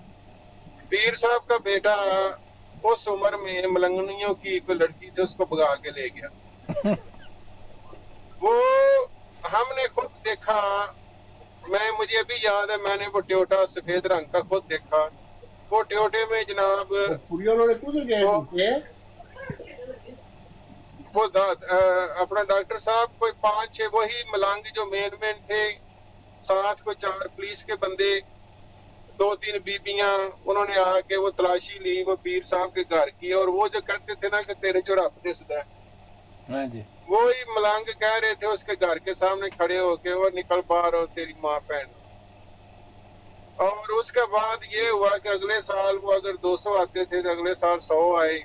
पीर साहब का बेटा उस उम्र में मलंगनियों की कोई लड़की थी उसको भगा के ले गया वो हमने खुद देखा मुझे अभी याद है मैंने वो टोयोटा सफेद रंग का खुद देखा वो टोयोटे में जनाब वो अपना डॉक्टर साहब कोई 5-6 वही मलंग जो मेन थे साथ कोई 4 पुलिस के बंदे 2-3 बीबियां उन्होंने आके वो तलाशी ली वो पीर साहब के घर की और वो जो कहते थे ना कि तेरे जो रब दिसदा हाँ जी वो ही मलंग कह रहे थे उसके घर के सामने खड़े होके वो निकल बाहर हो तेरी माँ बहन। और उसके बाद ये हुआ कि अगले साल वो अगर 200 आते थे तो अगले साल 100 आए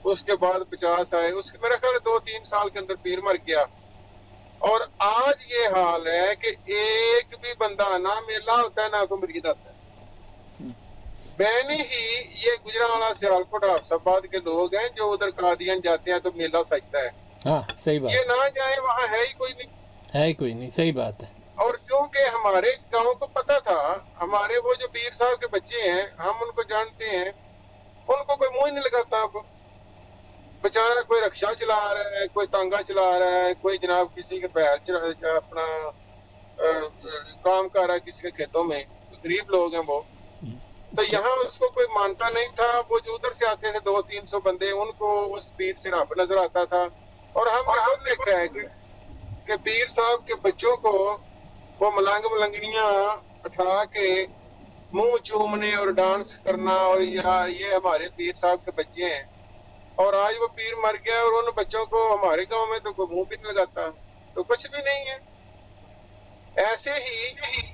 उसके बाद 50 आए उसके मेरा ख्याल 2-3 साल के अंदर पीर मर गया। और आज ये हाल है कि एक भी बंदा ना मेला होता है ना कोई मरीद आता है। मैंने ही ये गुजरांवाला सियालकोट हाफसाबाद के लोग हैं जो उधर कादियान जाते हैं तो मेला सजता है हाँ सही बात ये ना जाए वहाँ है ही कोई नहीं है कोई नहीं सही बात है। और क्योंकि हमारे गांव को पता था हमारे वो जो पीर साहब के बच्चे हैं हम उनको जानते हैं उनको कोई मुंह नहीं लगाता अब बेचारा कोई रक्षा चला रहा है कोई तांगा चला रहा है कोई जनाब किसी के बैल अपना काम कर रहा है किसी के खेतों में गरीब लोग हैं वो تو یہاں اس کو کوئی مانتا نہیں تھا. وہ جو ادھر سے آتے تھے 200-300 بندے, ان کو اس پیر سے رب نظر آتا تھا. اور ہم نے خود دیکھا ہے کہ پیر صاحب کے بچوں کو وہ ملنگ ملنگڑیاں اٹھا کے منہ چومنے اور ڈانس کرنا, اور یہ ہمارے پیر صاحب کے بچے ہیں. اور آج وہ پیر مر گیا اور ان بچوں کو ہمارے گاؤں میں تو کوئی منہ بھی نہیں لگاتا, تو کچھ بھی نہیں ہے. ایسے ہی